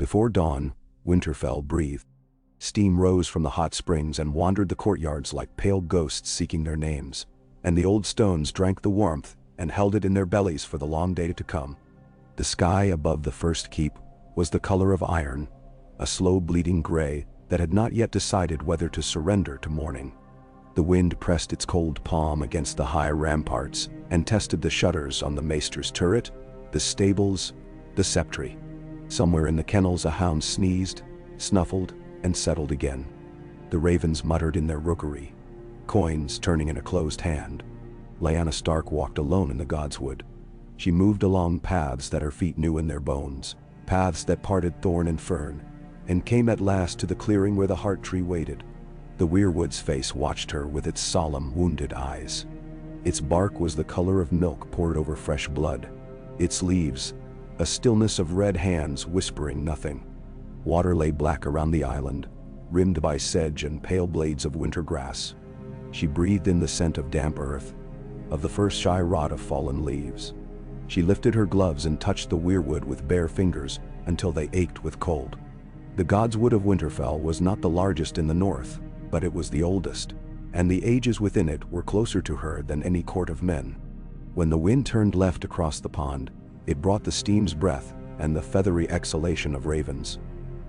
Before dawn, Winterfell breathed. Steam rose from the hot springs and wandered the courtyards like pale ghosts seeking their names, and the old stones drank the warmth and held it in their bellies for the long day to come. The sky above the first keep was the color of iron, a slow bleeding gray that had not yet decided whether to surrender to morning. The wind pressed its cold palm against the high ramparts and tested the shutters on the maester's turret, the stables, the septry. Somewhere in the kennels a hound sneezed, snuffled, and settled again. The ravens muttered in their rookery, coins turning in a closed hand. Lyanna Stark walked alone in the godswood. She moved along paths that her feet knew in their bones, paths that parted thorn and fern, and came at last to the clearing where the heart tree waited. The weirwood's face watched her with its solemn, wounded eyes. Its bark was the color of milk poured over fresh blood. Its leaves, a stillness of red hands whispering nothing. Water lay black around the island, rimmed by sedge and pale blades of winter grass. She breathed in the scent of damp earth, of the first shy rot of fallen leaves. She lifted her gloves and touched the weirwood with bare fingers until they ached with cold. The godswood of Winterfell was not the largest in the north, but it was the oldest, and the ages within it were closer to her than any court of men. When the wind turned left across the pond, it brought the steam's breath and the feathery exhalation of ravens.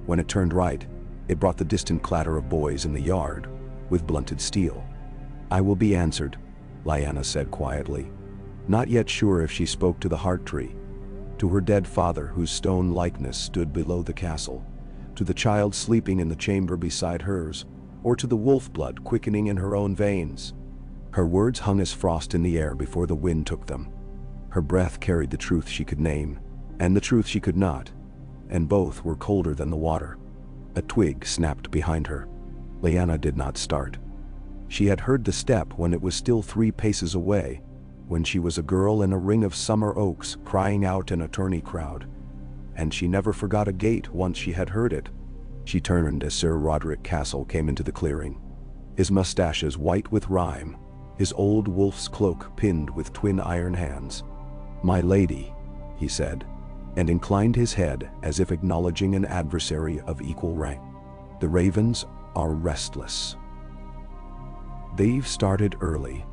When it turned right, it brought the distant clatter of boys in the yard, with blunted steel. "I will be answered," Lyanna said quietly, not yet sure if she spoke to the heart tree, to her dead father whose stone likeness stood below the castle, to the child sleeping in the chamber beside hers, or to the wolf blood quickening in her own veins. Her words hung as frost in the air before the wind took them. Her breath carried the truth she could name, and the truth she could not, and both were colder than the water. A twig snapped behind her. Lyanna did not start. She had heard the step when it was still 3 paces away, when she was a girl in a ring of summer oaks crying out in a tourney crowd. And she never forgot a gate once she had heard it. She turned as Sir Roderick Castle came into the clearing, his mustaches white with rime, his old wolf's cloak pinned with twin iron hands. "My lady," he said, and inclined his head as if acknowledging an adversary of equal rank. "The ravens are restless. They've started early,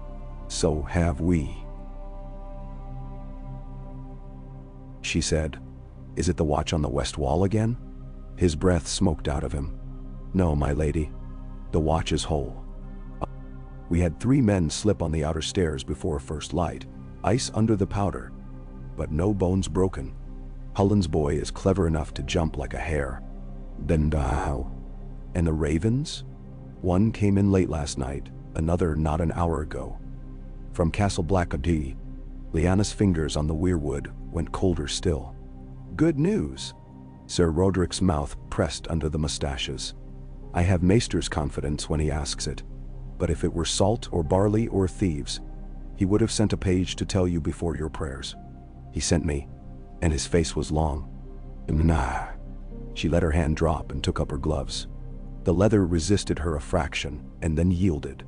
so have we," she said. "Is it the watch on the west wall again?" His breath smoked out of him. "No, my lady. The watch is whole. We had 3 men slip on the outer stairs before first light, ice under the powder, but no bones broken. Hullen's boy is clever enough to jump like a hare. Then how? And the ravens? One came in late last night, another not an hour ago. From Castle Blackadee." Lyanna's fingers on the weirwood went colder still. "Good news." Sir Roderick's mouth pressed under the mustaches. "I have Maester's confidence when he asks it, but if it were salt or barley or thieves, he would have sent a page to tell you before your prayers. He sent me, and his face was long." "Nah." She let her hand drop and took up her gloves. The leather resisted her a fraction and then yielded.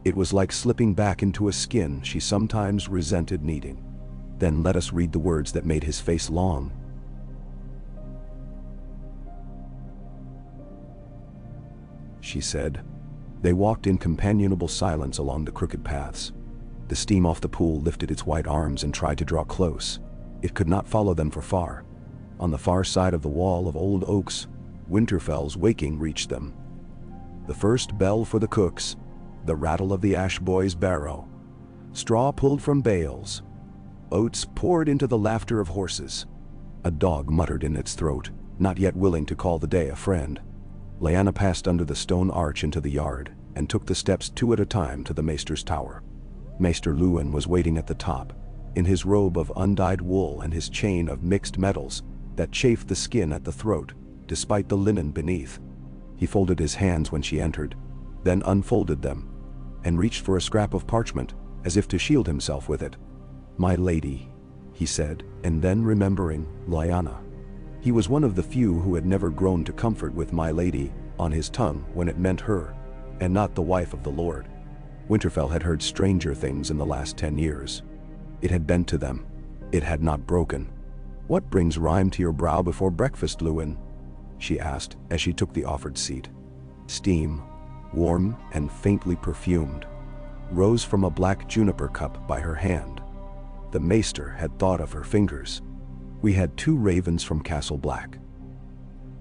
It was like slipping back into a skin she sometimes resented needing. "Then let us read the words that made his face long," she said. They walked in companionable silence along the crooked paths. The steam off the pool lifted its white arms and tried to draw close. It could not follow them for far. On the far side of the wall of old oaks, Winterfell's waking reached them. The first bell for the cooks, the rattle of the ash boy's barrow, straw pulled from bales, oats poured into the laughter of horses. A dog muttered in its throat, not yet willing to call the day a friend. Lyanna passed under the stone arch into the yard and took the steps 2 at a time to the maester's tower. Maester Luwin was waiting at the top, in his robe of undyed wool and his chain of mixed metals that chafed the skin at the throat, despite the linen beneath. He folded his hands when she entered, then unfolded them, and reached for a scrap of parchment, as if to shield himself with it. "My lady," he said, and then remembering Lyanna. He was one of the few who had never grown to comfort with "my lady" on his tongue when it meant her, and not the wife of the Lord. Winterfell had heard stranger things in the last 10 years. It had bent to them. It had not broken. "What brings rime to your brow before breakfast, Luwin?" she asked as she took the offered seat. Steam, warm and faintly perfumed, rose from a black juniper cup by her hand. The maester had thought of her fingers. We had 2 ravens from Castle Black.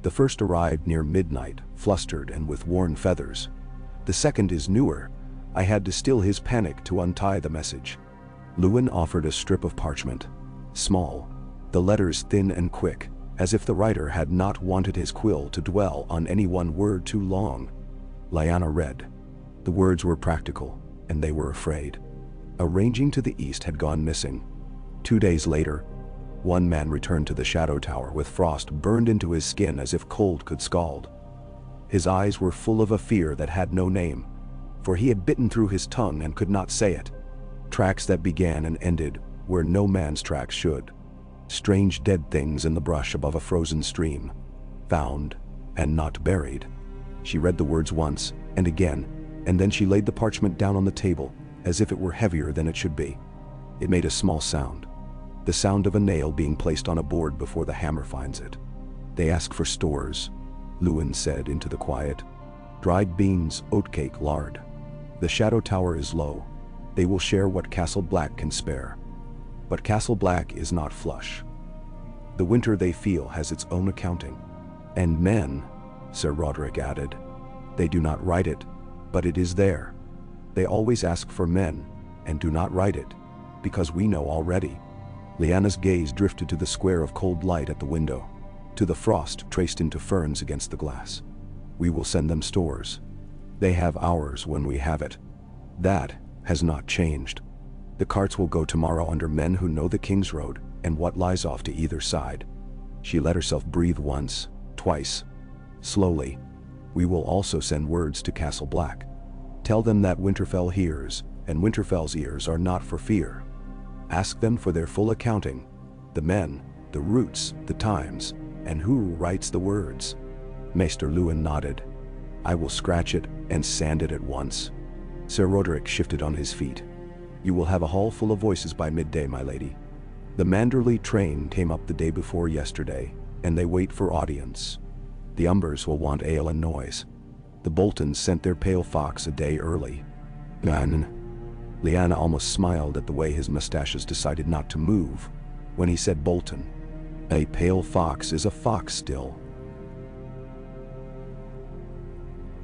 The first arrived near midnight, flustered and with worn feathers. The second is newer. I had to still his panic to untie the message. Lewin offered a strip of parchment. Small, the letters thin and quick, as if the writer had not wanted his quill to dwell on any one word too long. Lyanna read. The words were practical, and they were afraid. A ranging to the east had gone missing. 2 days later, one man returned to the Shadow Tower with frost burned into his skin as if cold could scald. His eyes were full of a fear that had no name, for he had bitten through his tongue and could not say it. Tracks that began and ended where no man's tracks should. Strange dead things in the brush above a frozen stream. Found and not buried. She read the words once and again, and then she laid the parchment down on the table as if it were heavier than it should be. It made a small sound. The sound of a nail being placed on a board before the hammer finds it. They ask for stores, Lewin said into the quiet. Dried beans, oatcake, lard. The Shadow Tower is low. They will share what Castle Black can spare. But Castle Black is not flush. The winter they feel has its own accounting. And men, Sir Roderick added. They do not write it, but it is there. They always ask for men, and do not write it, because we know already. Lyanna's gaze drifted to the square of cold light at the window, to the frost traced into ferns against the glass. We will send them stores. They have ours when we have it. That has not changed. The carts will go tomorrow under men who know the King's Road and what lies off to either side. She let herself breathe once, twice. Slowly. We will also send words to Castle Black. Tell them that Winterfell hears, and Winterfell's ears are not for fear. Ask them for their full accounting, the men, the routes, the times, and who writes the words. Maester Lewin nodded. I will scratch it and sand it at once. Sir Roderick shifted on his feet. You will have a hall full of voices by midday, my lady. The Manderley train came up the day before yesterday, and they wait for audience. The Umbers will want ale and noise. The Boltons sent their pale fox a day early. Lyanna almost smiled at the way his mustaches decided not to move when he said Bolton. A pale fox is a fox still,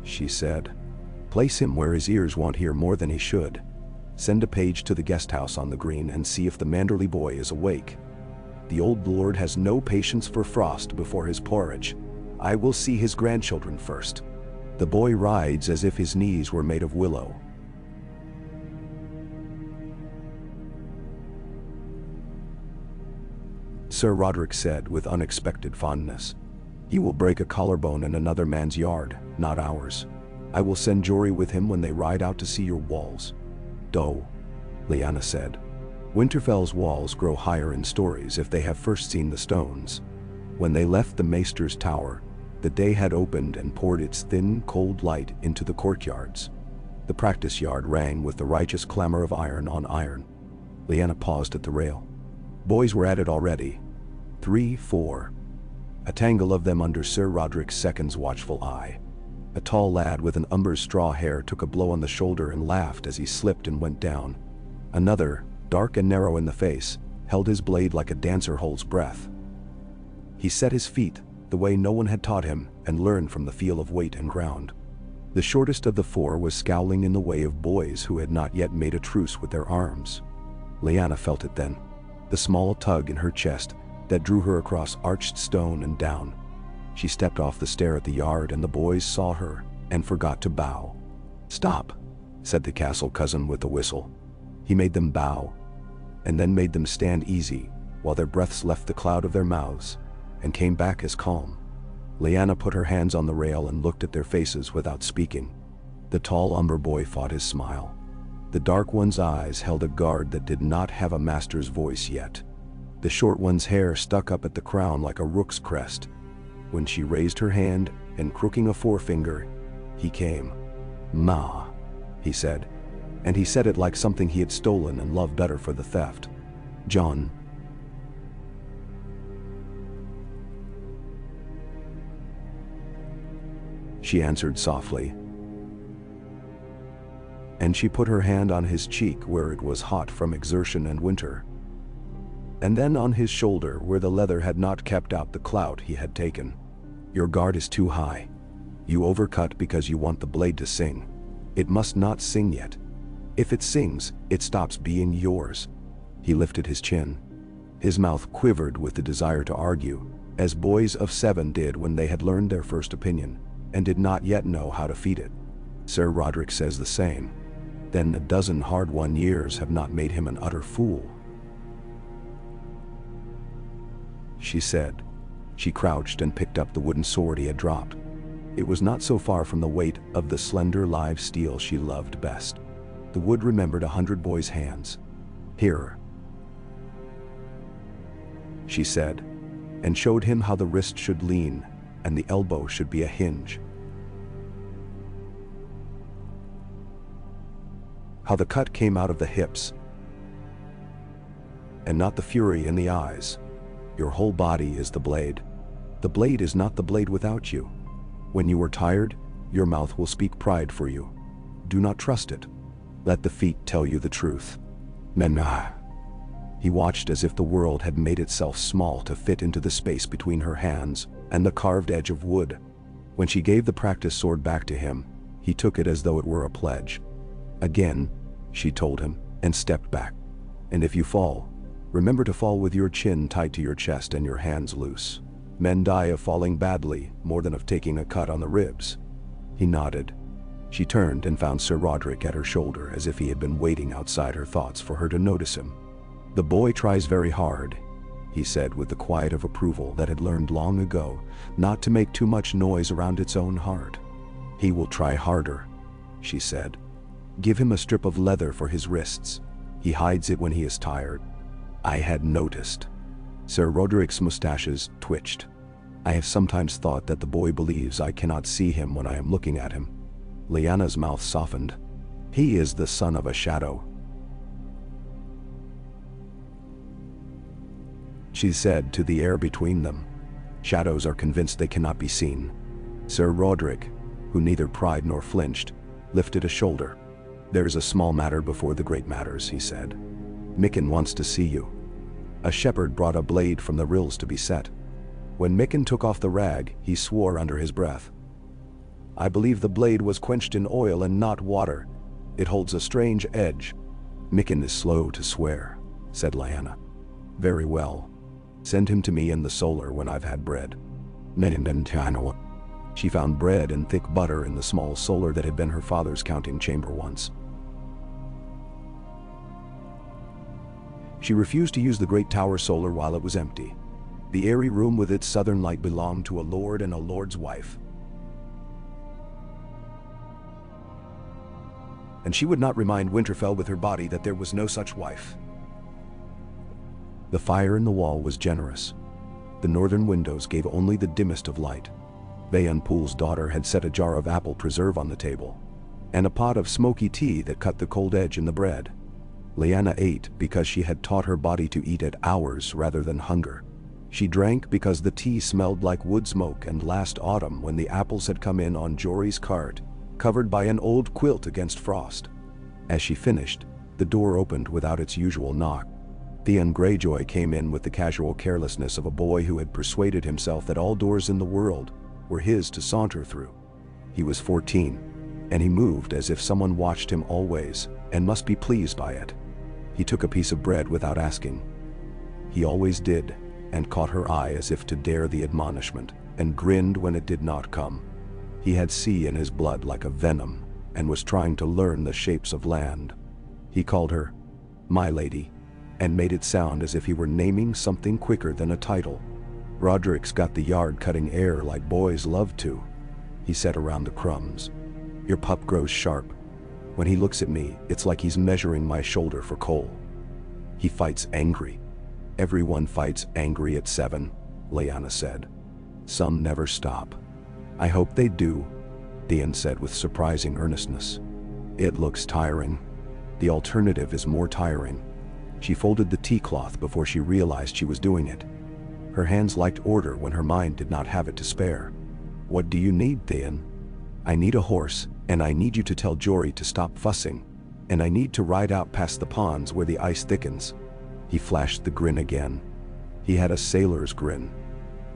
she said. Place him where his ears won't hear more than he should. Send a page to the guest house on the green and see if the Manderley boy is awake. The old lord has no patience for frost before his porridge. I will see his grandchildren first. The boy rides as if his knees were made of willow. Sir Roderick said with unexpected fondness. He will break a collarbone in another man's yard, not ours. I will send Jory with him when they ride out to see your walls. Doe, Lyanna said. Winterfell's walls grow higher in stories if they have first seen the stones. When they left the maester's tower, the day had opened and poured its thin, cold light into the courtyards. The practice yard rang with the righteous clamor of iron on iron. Lyanna paused at the rail. Boys were at it already. 3, 4. A tangle of them under Sir Roderick II's watchful eye. A tall lad with an umber's straw hair took a blow on the shoulder and laughed as he slipped and went down. Another, dark and narrow in the face, held his blade like a dancer holds breath. He set his feet the way no one had taught him and learned from the feel of weight and ground. The shortest of the 4 was scowling in the way of boys who had not yet made a truce with their arms. Lyanna felt it then, the small tug in her chest that drew her across arched stone and down. She stepped off the stair at the yard and the boys saw her and forgot to bow. Stop, said the castle cousin with a whistle. He made them bow, and then made them stand easy while their breaths left the cloud of their mouths and came back as calm. Lyanna put her hands on the rail and looked at their faces without speaking. The tall umber boy fought his smile. The dark one's eyes held a guard that did not have a master's voice yet. The short one's hair stuck up at the crown like a rook's crest. When she raised her hand and crooking a forefinger, he came. Ma, he said, and he said it like something he had stolen and loved better for the theft. John. she answered softly. And she put her hand on his cheek where it was hot from exertion and winter, and then on his shoulder where the leather had not kept out the clout he had taken. Your guard is too high. You overcut because you want the blade to sing. It must not sing yet. If it sings, it stops being yours. He lifted his chin. His mouth quivered with the desire to argue, as boys of 7 did when they had learned their first opinion, and did not yet know how to feed it. Sir Roderick says the same. Then a dozen hard-won years have not made him an utter fool, she said. She crouched and picked up the wooden sword he had dropped. It was not so far from the weight of the slender live steel she loved best. The wood remembered 100 boys' hands. Here, she said, and showed him how the wrist should lean and the elbow should be a hinge. How the cut came out of the hips and not the fury in the eyes. Your whole body is the blade. The blade is not the blade without you. When you are tired, your mouth will speak pride for you. Do not trust it. Let the feet tell you the truth. Menah. He watched as if the world had made itself small to fit into the space between her hands and the carved edge of wood. When she gave the practice sword back to him, he took it as though it were a pledge. Again, she told him, and stepped back. And if you fall, remember to fall with your chin tight to your chest and your hands loose. Men die of falling badly more than of taking a cut on the ribs. He nodded. She turned and found Sir Roderick at her shoulder as if he had been waiting outside her thoughts for her to notice him. The boy tries very hard, he said with the quiet of approval that had learned long ago not to make too much noise around its own heart. He will try harder, she said. Give him a strip of leather for his wrists. He hides it when he is tired. I had noticed. Sir Roderick's mustaches twitched. I have sometimes thought that the boy believes I cannot see him when I am looking at him. Lyanna's mouth softened. He is the son of a shadow, she said to the air between them. Shadows are convinced they cannot be seen. Sir Roderick, who neither pried nor flinched, lifted a shoulder. There is a small matter before the great matters, he said. Mikken wants to see you. A shepherd brought a blade from the rills to be set. When Mikken took off the rag, he swore under his breath. I believe the blade was quenched in oil and not water. It holds a strange edge. Mikken is slow to swear, said Lyanna. Very well. Send him to me in the solar when I've had bread. She found bread and thick butter in the small solar that had been her father's counting chamber once. She refused to use the great tower solar while it was empty. The airy room with its southern light belonged to a lord and a lord's wife. And she would not remind Winterfell with her body that there was no such wife. The fire in the wall was generous. The northern windows gave only the dimmest of light. Vayenpool's daughter had set a jar of apple preserve on the table, and a pot of smoky tea that cut the cold edge in the bread. Lyanna ate because she had taught her body to eat at hours rather than hunger. She drank because the tea smelled like wood smoke, and last autumn when the apples had come in on Jory's cart, covered by an old quilt against frost. As she finished, the door opened without its usual knock. Theon Greyjoy came in with the casual carelessness of a boy who had persuaded himself that all doors in the world were his to saunter through. He was 14, and he moved as if someone watched him always and must be pleased by it. He took a piece of bread without asking. He always did, and caught her eye as if to dare the admonishment, and grinned when it did not come. He had sea in his blood like a venom, and was trying to learn the shapes of land. He called her, my lady, and made it sound as if he were naming something quicker than a title. Roderick's got the yard-cutting air like boys love to, he said around the crumbs. Your pup grows sharp. When he looks at me, it's like he's measuring my shoulder for coal. He fights angry. Everyone fights angry at 7, Lyanna said. Some never stop. I hope they do, Theon said with surprising earnestness. It looks tiring. The alternative is more tiring. She folded the tea cloth before she realized she was doing it. Her hands liked order when her mind did not have it to spare. What do you need, Theon? I need a horse, and I need you to tell Jory to stop fussing, and I need to ride out past the ponds where the ice thickens." He flashed the grin again. He had a sailor's grin.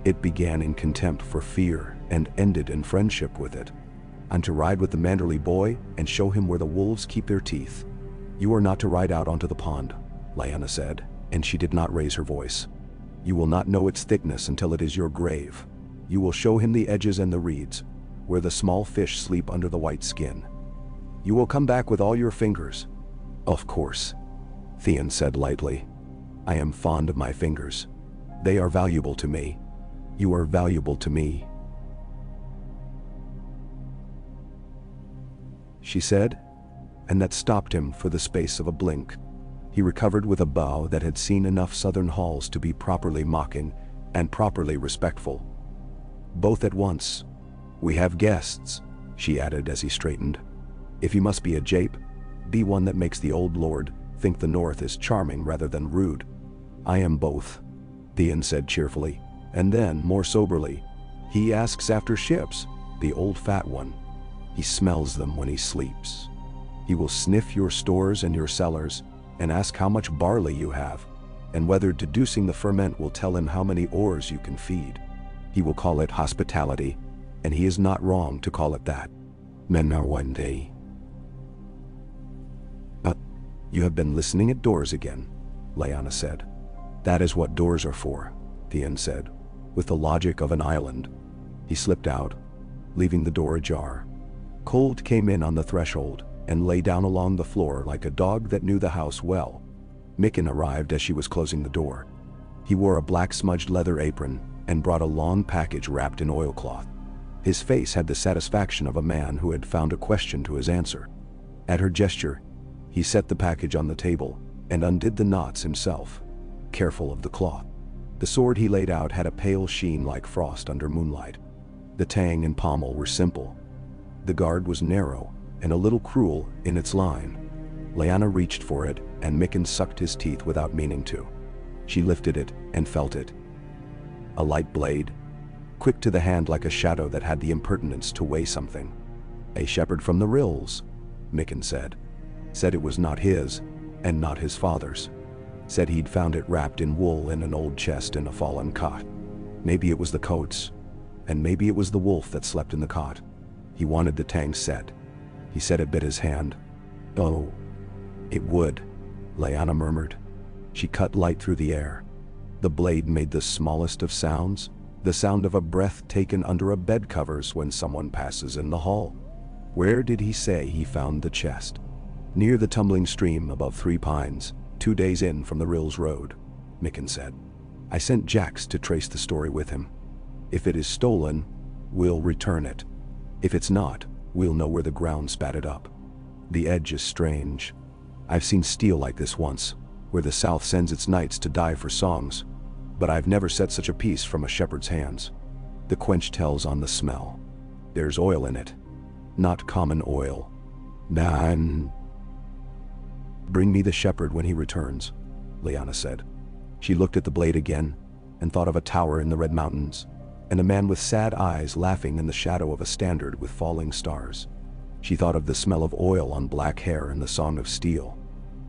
It began in contempt for fear and ended in friendship with it. "I'm to ride with the Manderley boy and show him where the wolves keep their teeth." "You are not to ride out onto the pond," Lyanna said, and she did not raise her voice. "You will not know its thickness until it is your grave. You will show him the edges and the reeds, where the small fish sleep under the white skin. You will come back with all your fingers." "Of course," Theon said lightly. "I am fond of my fingers. They are valuable to me. You are valuable to me," she said, and that stopped him for the space of a blink. He recovered with a bow that had seen enough southern halls to be properly mocking and properly respectful. Both at once. "We have guests," she added as he straightened. "If you must be a jape, be one that makes the old lord think the north is charming rather than rude." "I am both," Theon said cheerfully, and then, more soberly, "He asks after ships, the old fat one. He smells them when he sleeps. He will sniff your stores and your cellars, and ask how much barley you have, and whether deducing the ferment will tell him how many oars you can feed. He will call it hospitality, and he is not wrong to call it that. Men are one day." "You have been listening at doors again," Lyanna said. "That is what doors are for," Theon said, with the logic of an island. He slipped out, leaving the door ajar. Cold came in on the threshold and lay down along the floor like a dog that knew the house well. Mikken arrived as she was closing the door. He wore a black smudged leather apron and brought a long package wrapped in oilcloth. His face had the satisfaction of a man who had found a question to his answer. At her gesture, he set the package on the table and undid the knots himself, careful of the cloth. The sword he laid out had a pale sheen like frost under moonlight. The tang and pommel were simple. The guard was narrow and a little cruel in its line. Lyanna reached for it, and Mikken sucked his teeth without meaning to. She lifted it and felt it. A light blade, quick to the hand like a shadow that had the impertinence to weigh something. "A shepherd from the rills," Mikken said. Said it was not his, and not his father's. Said he'd found it wrapped in wool in an old chest in a fallen cot. Maybe it was the coats, and maybe it was the wolf that slept in the cot. He wanted the tang set. He said it bit his hand. "Oh, it would," Lyanna murmured. She cut light through the air. The blade made the smallest of sounds, the sound of a breath taken under a bed covers when someone passes in the hall. Where did he say he found the chest? "Near the tumbling stream above 3 Pines, 2 days in from the Rills Road," Mikken said. "I sent Jax to trace the story with him. If it is stolen, we'll return it. If it's not, we'll know where the ground spat it up. The edge is strange. I've seen steel like this once, where the South sends its knights to die for songs, but I've never set such a piece from a shepherd's hands. The quench tells on the smell. There's oil in it. Not common oil. Nan. Bring me the shepherd when he returns," Lyanna said. She looked at the blade again, and thought of a tower in the Red Mountains, and a man with sad eyes laughing in the shadow of a standard with falling stars. She thought of the smell of oil on black hair and the song of steel.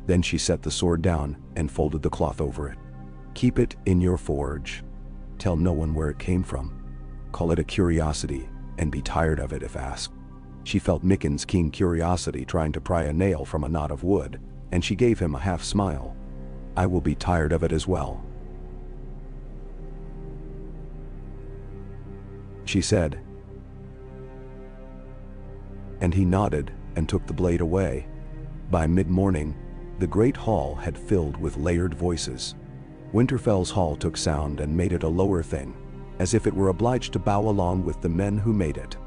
Then she set the sword down and folded the cloth over it. "Keep it in your forge. Tell no one where it came from. Call it a curiosity, and be tired of it if asked." She felt Mikken's keen curiosity trying to pry a nail from a knot of wood, and she gave him a half smile. "I will be tired of it as well," she said. And he nodded and took the blade away. By mid-morning, the great hall had filled with layered voices. Winterfell's hall took sound and made it a lower thing, as if it were obliged to bow along with the men who made it.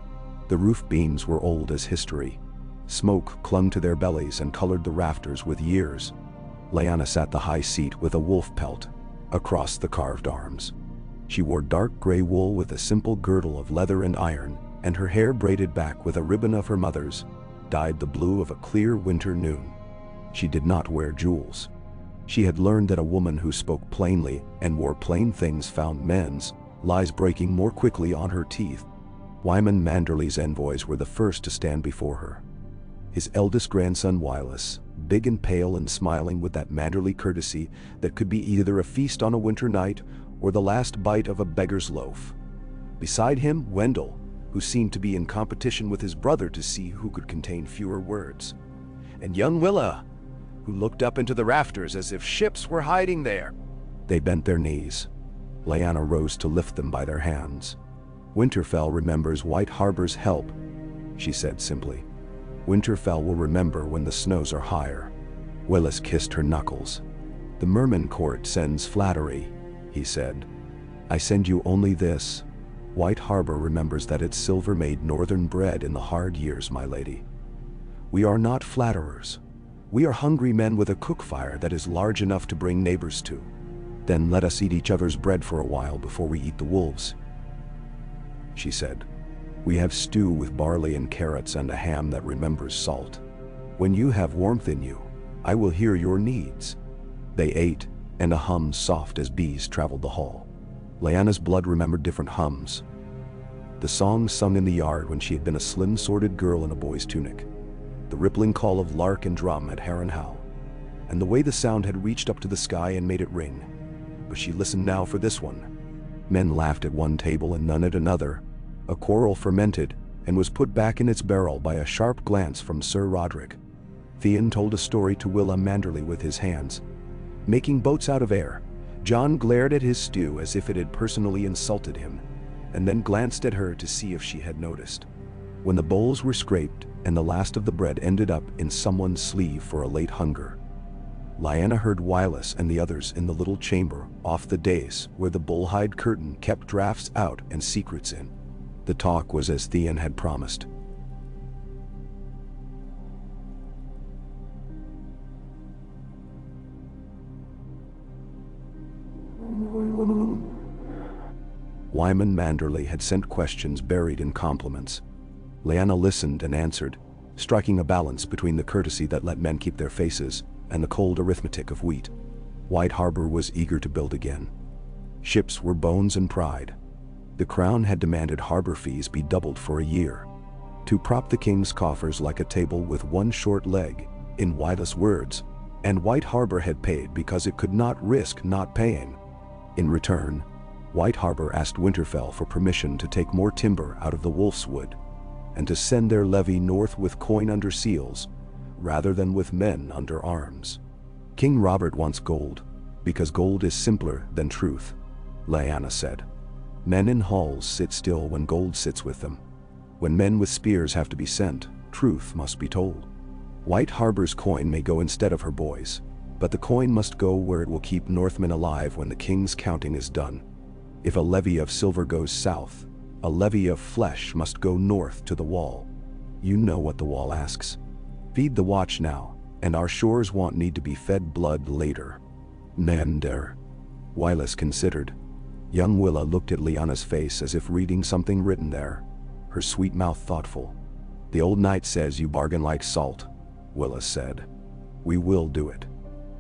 The roof beams were old as history. Smoke clung to their bellies and colored the rafters with years. Lyanna sat the high seat with a wolf pelt across the carved arms. She wore dark gray wool with a simple girdle of leather and iron, and her hair braided back with a ribbon of her mother's, dyed the blue of a clear winter noon. She did not wear jewels. She had learned that a woman who spoke plainly and wore plain things found men's lies breaking more quickly on her teeth. Wyman Manderley's envoys were the first to stand before her. His eldest grandson Wyllis, big and pale and smiling with that Manderley courtesy that could be either a feast on a winter night or the last bite of a beggar's loaf. Beside him, Wendell, who seemed to be in competition with his brother to see who could contain fewer words. And young Willa, who looked up into the rafters as if ships were hiding there. They bent their knees. Lyanna rose to lift them by their hands. Winterfell remembers White Harbor's help, she said simply. Winterfell will remember when the snows are higher. Willis kissed her knuckles. The Merman court sends flattery, he said. I send you only this. White Harbor remembers that its silver made northern bread in the hard years, my lady. We are not flatterers. We are hungry men with a cook fire that is large enough to bring neighbors to. Then let us eat each other's bread for a while before we eat the wolves, she said. We have stew with barley and carrots and a ham that remembers salt. When you have warmth in you, I will hear your needs. They ate, and a hum soft as bees traveled the hall. Lyanna's blood remembered different hums. The songs sung in the yard when she had been a slim-sworded girl in a boy's tunic. The rippling call of lark and drum at Harrenhal, and the way the sound had reached up to the sky and made it ring. But she listened now for this one. Men laughed at one table and none at another. A quarrel fermented and was put back in its barrel by a sharp glance from Sir Roderick. Theon told a story to Willa Manderley with his hands. Making boats out of air, John glared at his stew as if it had personally insulted him, and then glanced at her to see if she had noticed. When the bowls were scraped and the last of the bread ended up in someone's sleeve for a late hunger, Lyanna heard Wyllis and the others in the little chamber off the dais where the bullhide curtain kept drafts out and secrets in. The talk was as Theon had promised. Wyman Manderley had sent questions buried in compliments. Lyanna listened and answered, striking a balance between the courtesy that let men keep their faces and the cold arithmetic of wheat. White Harbor was eager to build again. Ships were bones and pride. The crown had demanded harbor fees be doubled for a year. To prop the king's coffers like a table with one short leg, in Wyllis' words, and White Harbor had paid because it could not risk not paying. In return, White Harbor asked Winterfell for permission to take more timber out of the Wolf's Wood, and to send their levy north with coin under seals, rather than with men under arms. King Robert wants gold, because gold is simpler than truth, Lyanna said. Men in halls sit still when gold sits with them. When men with spears have to be sent, truth must be told. White Harbor's coin may go instead of her boys, but the coin must go where it will keep Northmen alive when the king's counting is done. If a levy of silver goes south, a levy of flesh must go north to the wall. You know what the wall asks. Feed the watch now, and our shores won't need to be fed blood later. Nander. Wyllis considered. Young Willa looked at Lyanna's face as if reading something written there, her sweet mouth thoughtful. The old knight says you bargain like salt, Willa said. We will do it.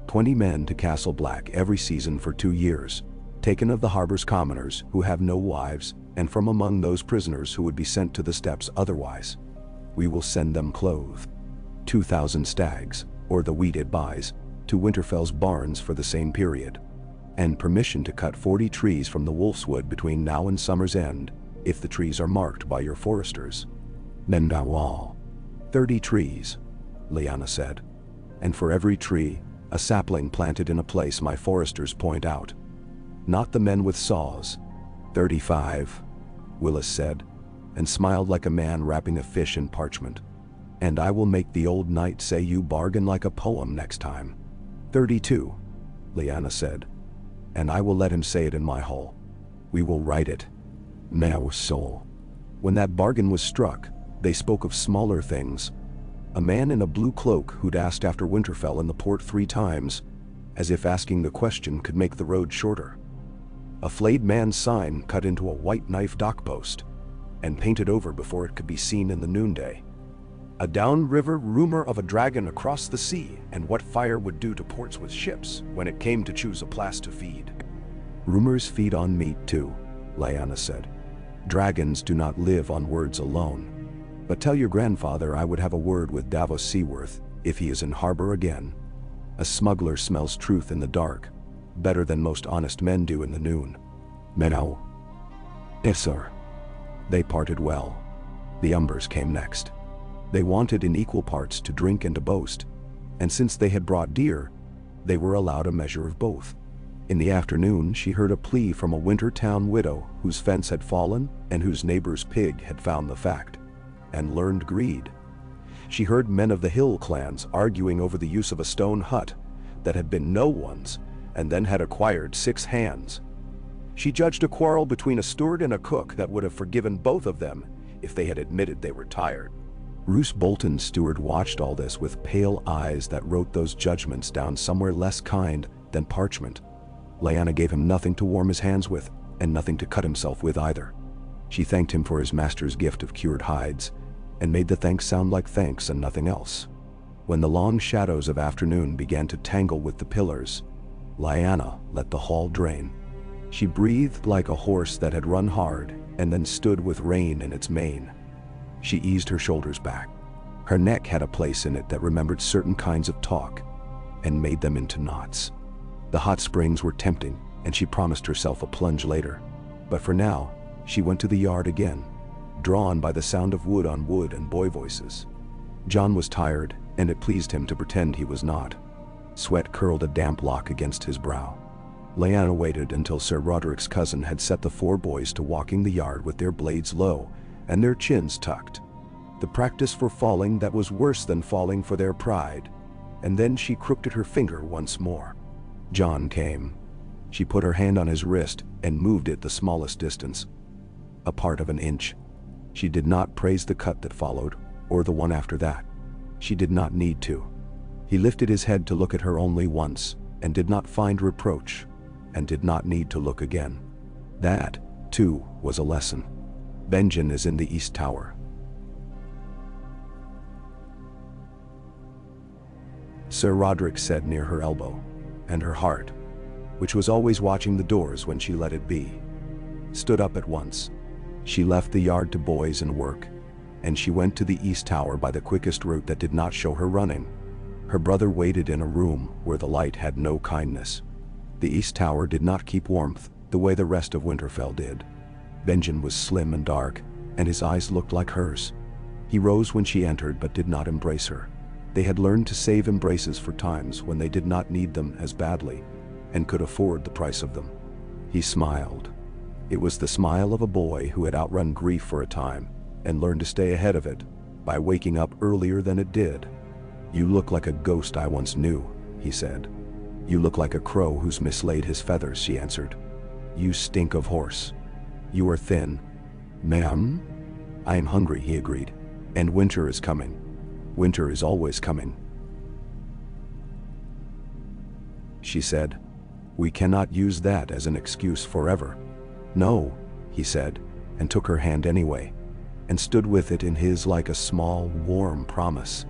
20 men to Castle Black every season for 2 years, taken of the harbor's commoners who have no wives, and from among those prisoners who would be sent to the steppes otherwise. We will send them clothed. 2,000 stags, or the wheat it buys, to Winterfell's barns for the same period, and permission to cut 40 trees from the Wolf's Wood between now and summer's end, if the trees are marked by your foresters. Nendawal. 30 trees, Lyanna said, and for every tree, a sapling planted in a place my foresters point out. Not the men with saws. 35, Willis said, and smiled like a man wrapping a fish in parchment. And I will make the old knight say you bargain like a poem next time. 32, Lyanna said, and I will let him say it in my hall. We will write it. Now, soul. When that bargain was struck, they spoke of smaller things. A man in a blue cloak who'd asked after Winterfell in the port 3 times, as if asking the question could make the road shorter. A flayed man's sign cut into a white knife dockpost, and painted over before it could be seen in the noonday. A downriver rumor of a dragon across the sea and what fire would do to ports with ships when it came to choose a place to feed. Rumors feed on meat too, Lyanna said. Dragons do not live on words alone. But tell your grandfather I would have a word with Davos Seaworth, if he is in harbor again. A smuggler smells truth in the dark, better than most honest men do in the noon. Menau. Yes, sir. They parted well. The Umbers came next. They wanted in equal parts to drink and to boast, and since they had brought deer, they were allowed a measure of both. In the afternoon she heard a plea from a Wintertown widow whose fence had fallen and whose neighbor's pig had found the fact, and learned greed. She heard men of the hill clans arguing over the use of a stone hut that had been no one's and then had acquired 6 hands. She judged a quarrel between a steward and a cook that would have forgiven both of them if they had admitted they were tired. Roose Bolton's steward watched all this with pale eyes that wrote those judgments down somewhere less kind than parchment. Lyanna gave him nothing to warm his hands with, and nothing to cut himself with either. She thanked him for his master's gift of cured hides, and made the thanks sound like thanks and nothing else. When the long shadows of afternoon began to tangle with the pillars, Lyanna let the hall drain. She breathed like a horse that had run hard and then stood with rain in its mane. She eased her shoulders back. Her neck had a place in it that remembered certain kinds of talk and made them into knots. The hot springs were tempting, and she promised herself a plunge later. But for now, she went to the yard again, drawn by the sound of wood on wood and boy voices. John was tired, and it pleased him to pretend he was not. Sweat curled a damp lock against his brow. Lyanna waited until Sir Roderick's cousin had set the 4 boys to walking the yard with their blades low and their chins tucked. The practice for falling that was worse than falling for their pride. And then she crooked her finger once more. John came. She put her hand on his wrist and moved it the smallest distance, a part of an inch. She did not praise the cut that followed, or the one after that. She did not need to. He lifted his head to look at her only once, and did not find reproach, and did not need to look again. That, too, was a lesson. Benjen is in the East Tower. Sir Roderick said near her elbow, and her heart, which was always watching the doors when she let it be, stood up at once. She left the yard to boys and work, and she went to the East Tower by the quickest route that did not show her running. Her brother waited in a room where the light had no kindness. The East Tower did not keep warmth the way the rest of Winterfell did. Benjen was slim and dark, and his eyes looked like hers. He rose when she entered but did not embrace her. They had learned to save embraces for times when they did not need them as badly and could afford the price of them. He smiled. It was the smile of a boy who had outrun grief for a time and learned to stay ahead of it by waking up earlier than it did. "You look like a ghost I once knew," he said. "You look like a crow who's mislaid his feathers," she answered. "You stink of horse. You are thin." "Ma'am?" "I am hungry," he agreed. "And winter is coming. Winter is always coming." She said, "We cannot use that as an excuse forever." "No," he said, and took her hand anyway, and stood with it in his like a small, warm promise.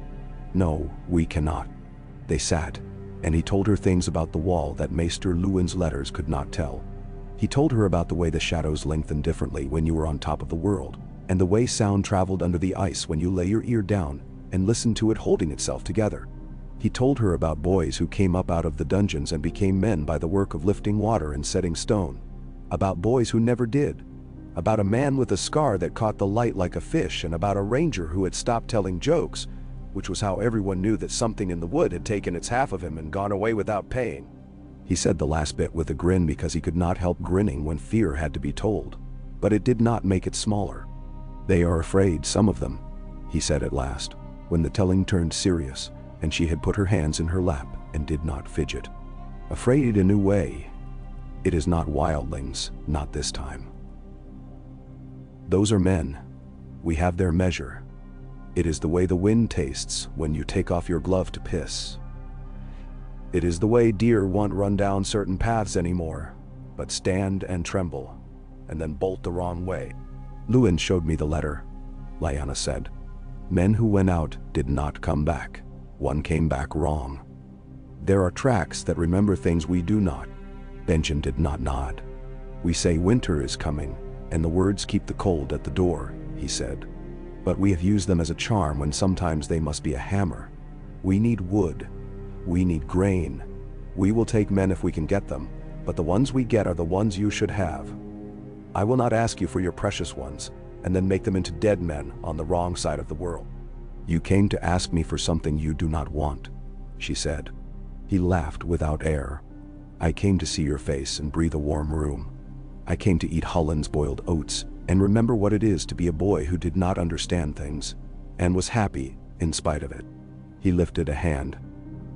"No, we cannot." They sat, and he told her things about the wall that Maester Luwin's letters could not tell. He told her about the way the shadows lengthen differently when you were on top of the world, and the way sound traveled under the ice when you lay your ear down and listened to it holding itself together. He told her about boys who came up out of the dungeons and became men by the work of lifting water and setting stone. About boys who never did. About a man with a scar that caught the light like a fish, and about a ranger who had stopped telling jokes, which was how everyone knew that something in the wood had taken its half of him and gone away without paying. He said the last bit with a grin because he could not help grinning when fear had to be told, but it did not make it smaller. "They are afraid, some of them," he said at last, when the telling turned serious and she had put her hands in her lap and did not fidget. "Afraid a new way. It is not wildlings, not this time. Those are men. We have their measure. It is the way the wind tastes when you take off your glove to piss. It is the way deer won't run down certain paths anymore, but stand and tremble, and then bolt the wrong way." "Luwin showed me the letter," Lyanna said. "Men who went out did not come back. One came back wrong. There are tracks that remember things we do not." Benjen did not nod. "We say winter is coming, And the words keep the cold at the door, he said. But we have used them as a charm when sometimes they must be a hammer. We need wood. We need grain. We will take men if we can get them, but the ones we get are the ones you should have. I will not ask you for your precious ones, and then make them into dead men on the wrong side of the world. You came to ask me for something you do not want, she said. He laughed without air. I came to see your face and breathe a warm room. I came to eat Holland's boiled oats and remember what it is to be a boy who did not understand things, and was happy in spite of it. He lifted a hand,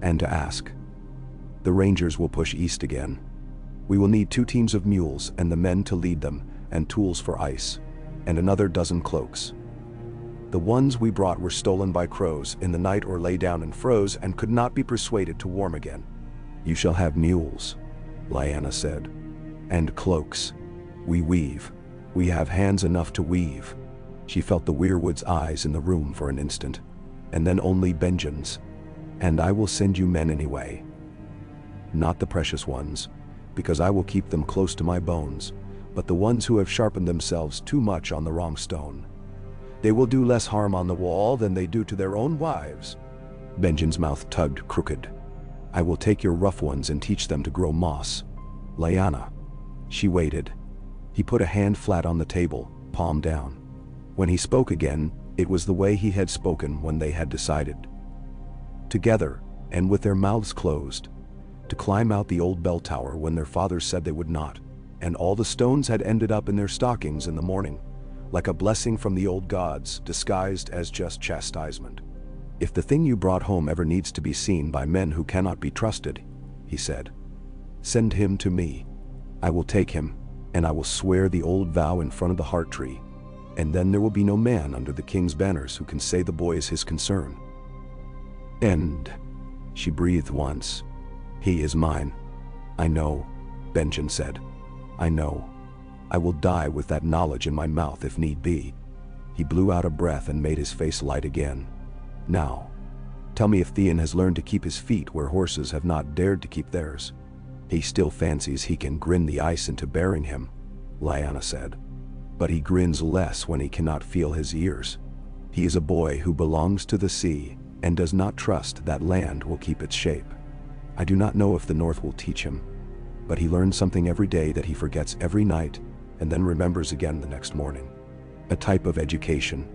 and to ask. The Rangers will push east again. We will need 2 teams of mules and the men to lead them, and tools for ice, and another dozen cloaks. The ones we brought were stolen by crows in the night or lay down and froze and could not be persuaded to warm again. You shall have mules, Lyanna said, and cloaks. We weave. We have hands enough to weave. She felt the weirwood's eyes in the room for an instant, and then only Benjen's. And I will send you men anyway. Not the precious ones, because I will keep them close to my bones, but the ones who have sharpened themselves too much on the wrong stone. They will do less harm on the wall than they do to their own wives. Benjen's mouth tugged crooked. I will take your rough ones and teach them to grow moss. Lyanna. She waited. He put a hand flat on the table, palm down. When he spoke again, it was the way he had spoken when they had decided. Together, and with their mouths closed, to climb out the old bell tower when their fathers said they would not, and all the stones had ended up in their stockings in the morning, like a blessing from the old gods disguised as just chastisement. If the thing you brought home ever needs to be seen by men who cannot be trusted, he said, send him to me. I will take him, and I will swear the old vow in front of the heart tree, and then there will be no man under the king's banners who can say the boy is his concern. And she breathed once. He is mine. I know, Benjen said. I know. I will die with that knowledge in my mouth if need be. He blew out a breath and made his face light again. Now, tell me if Theon has learned to keep his feet where horses have not dared to keep theirs. He still fancies he can grin the ice into bearing him, Lyanna said. But he grins less when he cannot feel his ears. He is a boy who belongs to the sea and does not trust that land will keep its shape. I do not know if the North will teach him, but he learns something every day that he forgets every night and then remembers again the next morning. A type of education.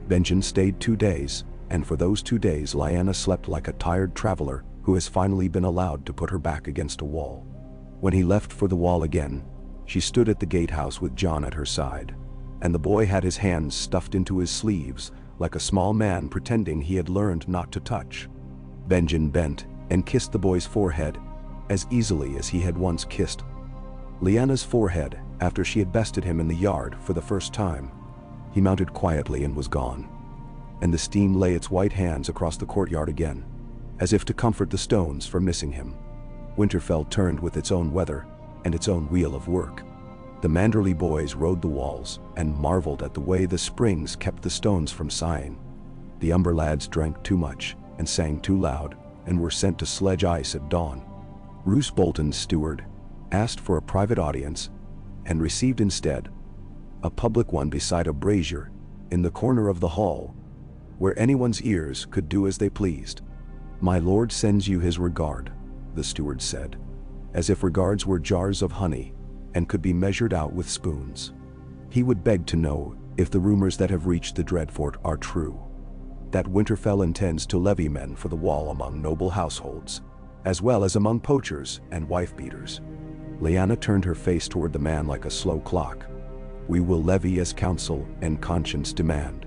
Benjen stayed 2 days, and for those 2 days Lyanna slept like a tired traveler who has finally been allowed to put her back against a wall. When he left for the wall again, she stood at the gatehouse with Jon at her side, and the boy had his hands stuffed into his sleeves like a small man pretending he had learned not to touch. Benjen bent and kissed the boy's forehead as easily as he had once kissed Lyanna's forehead after she had bested him in the yard for the first time. He mounted quietly and was gone, and the steam lay its white hands across the courtyard again, as if to comfort the stones for missing him. Winterfell turned with its own weather and its own wheel of work. The Manderley boys rode the walls and marveled at the way the springs kept the stones from sighing. The Umber lads drank too much and sang too loud and were sent to sledge ice at dawn. Roose Bolton's steward asked for a private audience and received instead a public one beside a brazier in the corner of the hall, where anyone's ears could do as they pleased. My lord sends you his regard, the steward said, as if regards were jars of honey and could be measured out with spoons. He would beg to know if the rumors that have reached the Dreadfort are true, that Winterfell intends to levy men for the wall among noble households, as well as among poachers and wife-beaters. Lyanna turned her face toward the man like a slow clock. We will levy as counsel and conscience demand,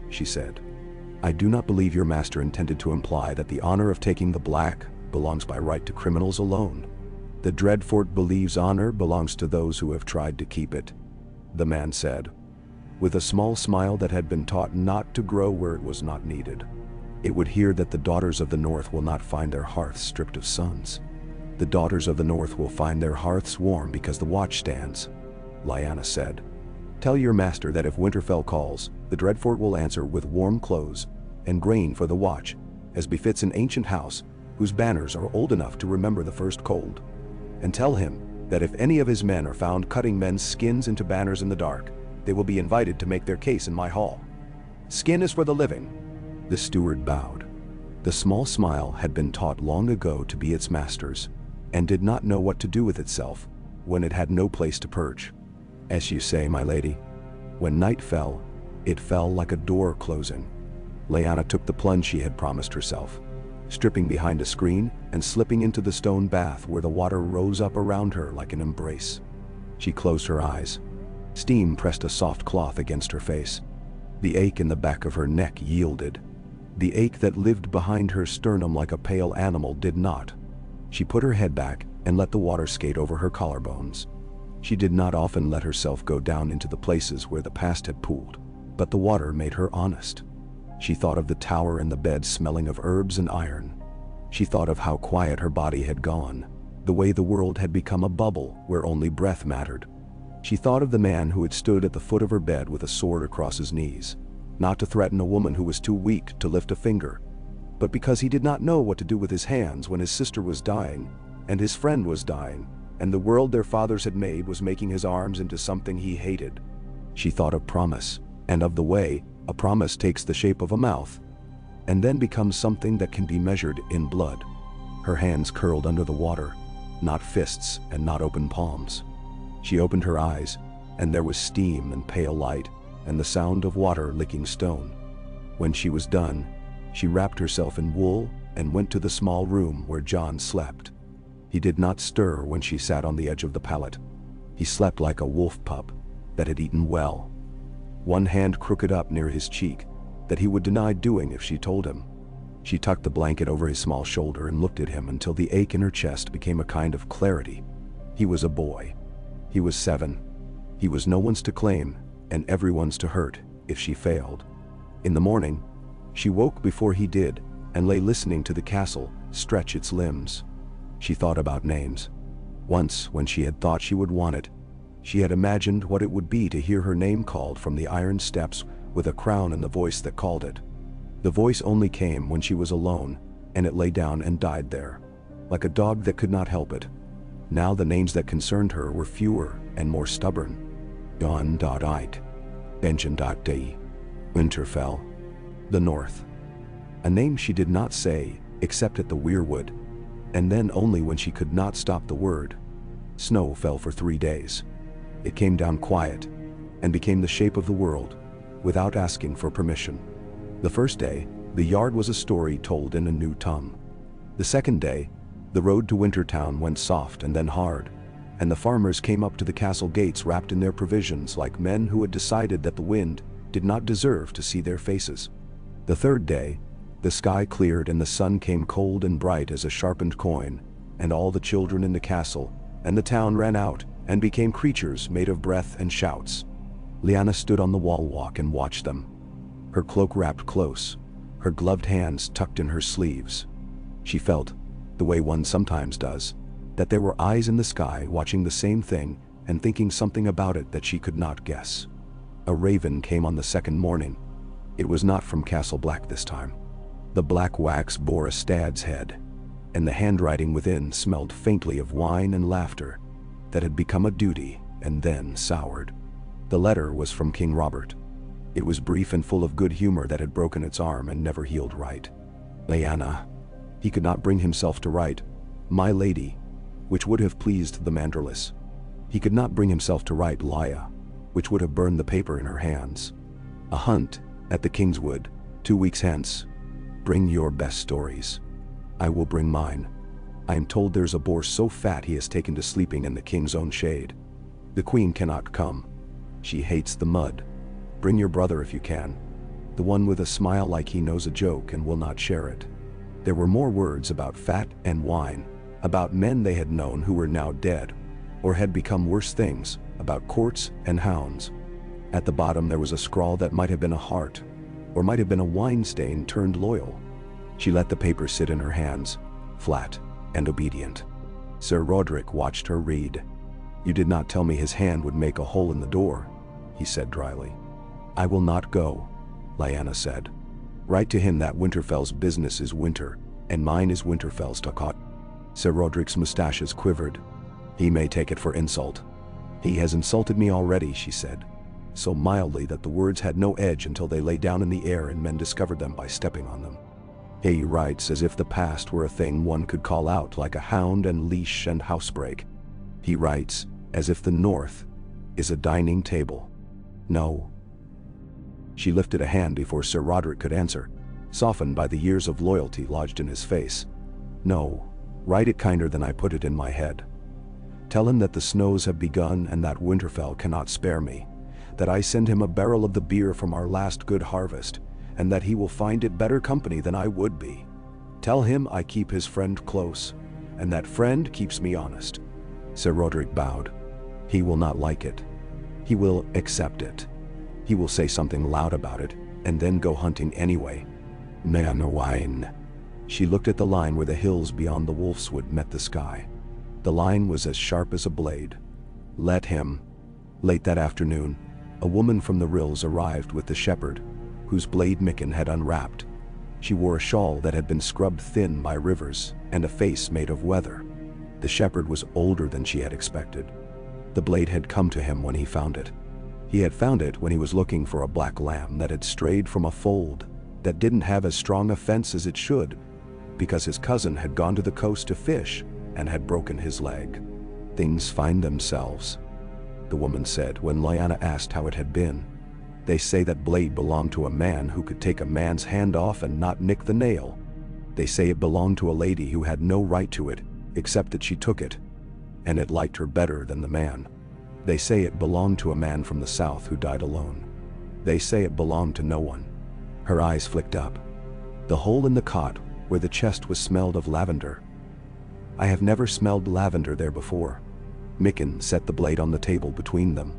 she said. I do not believe your master intended to imply that the honor of taking the black belongs by right to criminals alone. The Dreadfort believes honor belongs to those who have tried to keep it, the man said, with a small smile that had been taught not to grow where it was not needed. It would hear that the daughters of the North will not find their hearths stripped of sons. The daughters of the North will find their hearths warm because the watch stands, Lyanna said. Tell your master that if Winterfell calls, the Dreadfort will answer with warm clothes and grain for the watch, as befits an ancient house whose banners are old enough to remember the first cold. And tell him that if any of his men are found cutting men's skins into banners in the dark, they will be invited to make their case in my hall. Skin is for the living." The steward bowed. The small smile had been taught long ago to be its master's, and did not know what to do with itself when it had no place to perch. "As you say, my lady." When night fell, it fell like a door closing. Lyanna took the plunge she had promised herself, stripping behind a screen and slipping into the stone bath where the water rose up around her like an embrace. She closed her eyes. Steam pressed a soft cloth against her face. The ache in the back of her neck yielded. The ache that lived behind her sternum like a pale animal did not. She put her head back and let the water skate over her collarbones. She did not often let herself go down into the places where the past had pooled, but the water made her honest. She thought of the tower and the bed smelling of herbs and iron. She thought of how quiet her body had gone, the way the world had become a bubble where only breath mattered. She thought of the man who had stood at the foot of her bed with a sword across his knees, not to threaten a woman who was too weak to lift a finger, but because he did not know what to do with his hands when his sister was dying, and his friend was dying, and the world their fathers had made was making his arms into something he hated. She thought of promise, and of the way a promise takes the shape of a mouth, and then becomes something that can be measured in blood. Her hands curled under the water, not fists and not open palms. She opened her eyes, and there was steam and pale light, and the sound of water licking stone. When she was done, she wrapped herself in wool and went to the small room where John slept. He did not stir when she sat on the edge of the pallet. He slept like a wolf pup that had eaten well, one hand crooked up near his cheek, that he would deny doing if she told him. She tucked the blanket over his small shoulder and looked at him until the ache in her chest became a kind of clarity. He was a boy. He was 7. He was no one's to claim, and everyone's to hurt if she failed. In the morning, she woke before he did and lay listening to the castle stretch its limbs. She thought about names. Once, when she had thought she would want it, she had imagined what it would be to hear her name called from the iron steps with a crown in the voice that called it. The voice only came when she was alone, and it lay down and died there, like a dog that could not help it. Now the names that concerned her were fewer and more stubborn. Dawn.ite, Benjen.de, Winterfell, the North. A name she did not say, except at the weirwood, and then only when she could not stop the word. Snow fell for 3 days. It came down quiet, and became the shape of the world, without asking for permission. The first day, the yard was a story told in a new tongue. The second day, the road to Wintertown went soft and then hard, and the farmers came up to the castle gates wrapped in their provisions like men who had decided that the wind did not deserve to see their faces. The third day, the sky cleared and the sun came cold and bright as a sharpened coin, and all the children in the castle and the town ran out and became creatures made of breath and shouts. Lyanna stood on the wall walk and watched them, her cloak wrapped close, her gloved hands tucked in her sleeves. She felt, the way one sometimes does, that there were eyes in the sky watching the same thing and thinking something about it that she could not guess. A raven came on the second morning. It was not from Castle Black this time. The black wax bore a stag's head, and the handwriting within smelled faintly of wine and laughter that had become a duty and then soured. The letter was from King Robert. It was brief and full of good humor that had broken its arm and never healed right. Lyanna. He could not bring himself to write, "My lady," which would have pleased the Manderless. He could not bring himself to write Lya, which would have burned the paper in her hands. A hunt at the Kingswood, 2 weeks hence. Bring your best stories. I will bring mine. I am told there's a boar so fat he has taken to sleeping in the king's own shade. The queen cannot come. She hates the mud. Bring your brother if you can. The one with a smile like he knows a joke and will not share it. There were more words about fat and wine, about men they had known who were now dead, or had become worse things, about courts and hounds. At the bottom there was a scrawl that might have been a heart, or might have been a wine stain turned loyal. She let the paper sit in her hands, flat and obedient. Sir Roderick watched her read. "You did not tell me his hand would make a hole in the door," he said dryly. "I will not go," Lyanna said. "Write to him that Winterfell's business is winter, and mine is Winterfell's takat." Sir Roderick's mustaches quivered. He may take it for insult. He has insulted me already, she said, so mildly that the words had no edge until they lay down in the air and men discovered them by stepping on them. He writes as if the past were a thing one could call out like a hound and leash and housebreak. He writes as if the North is a dining table. No. She lifted a hand before Sir Roderick could answer, softened by the years of loyalty lodged in his face. No, write it kinder than I put it in my head. Tell him that the snows have begun and that Winterfell cannot spare me, that I send him a barrel of the beer from our last good harvest, and that he will find it better company than I would be. Tell him I keep his friend close, and that friend keeps me honest. Sir Roderick bowed. He will not like it. He will accept it. He will say something loud about it, and then go hunting anyway. Man-a-wine. She looked at the line where the hills beyond the Wolfswood met the sky. The line was as sharp as a blade. Let him. Late that afternoon, a woman from the rills arrived with the shepherd, whose blade Mikken had unwrapped. She wore a shawl that had been scrubbed thin by rivers and a face made of weather. The shepherd was older than she had expected. The blade had come to him when he found it. He had found it when he was looking for a black lamb that had strayed from a fold that didn't have as strong a fence as it should, because his cousin had gone to the coast to fish and had broken his leg. Things find themselves, the woman said when Lyanna asked how it had been. They say that blade belonged to a man who could take a man's hand off and not nick the nail. They say it belonged to a lady who had no right to it, except that she took it, and it liked her better than the man. They say it belonged to a man from the south who died alone. They say it belonged to no one. Her eyes flicked up. The hole in the cot where the chest was smelled of lavender. I have never smelled lavender there before. Mikken set the blade on the table between them.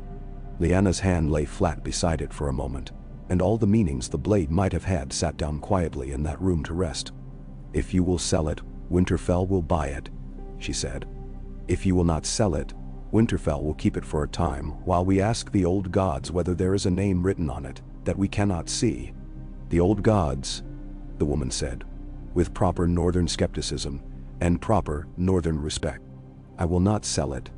Lyanna's hand lay flat beside it for a moment, and all the meanings the blade might have had sat down quietly in that room to rest. If you will sell it, Winterfell will buy it, she said. If you will not sell it, Winterfell will keep it for a time while we ask the old gods whether there is a name written on it that we cannot see. The old gods, the woman said, with proper northern skepticism and proper northern respect. I will not sell it,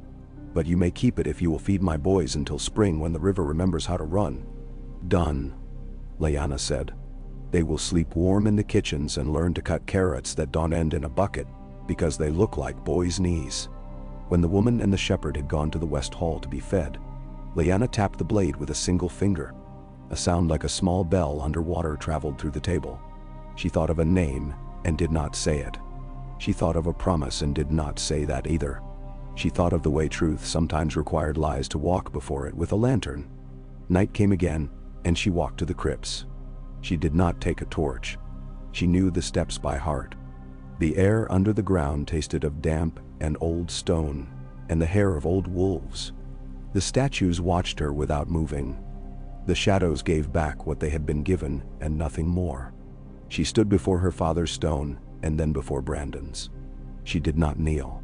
but you may keep it if you will feed my boys until spring when the river remembers how to run. Done, Lyanna said. They will sleep warm in the kitchens and learn to cut carrots that don't end in a bucket because they look like boys' knees. When the woman and the shepherd had gone to the west hall to be fed, Lyanna tapped the blade with a single finger. A sound like a small bell underwater traveled through the table. She thought of a name and did not say it. She thought of a promise and did not say that either. She thought of the way truth sometimes required lies to walk before it with a lantern. Night came again, and she walked to the crypts. She did not take a torch. She knew the steps by heart. The air under the ground tasted of damp and old stone, and the hair of old wolves. The statues watched her without moving. The shadows gave back what they had been given, and nothing more. She stood before her father's stone, and then before Brandon's. She did not kneel.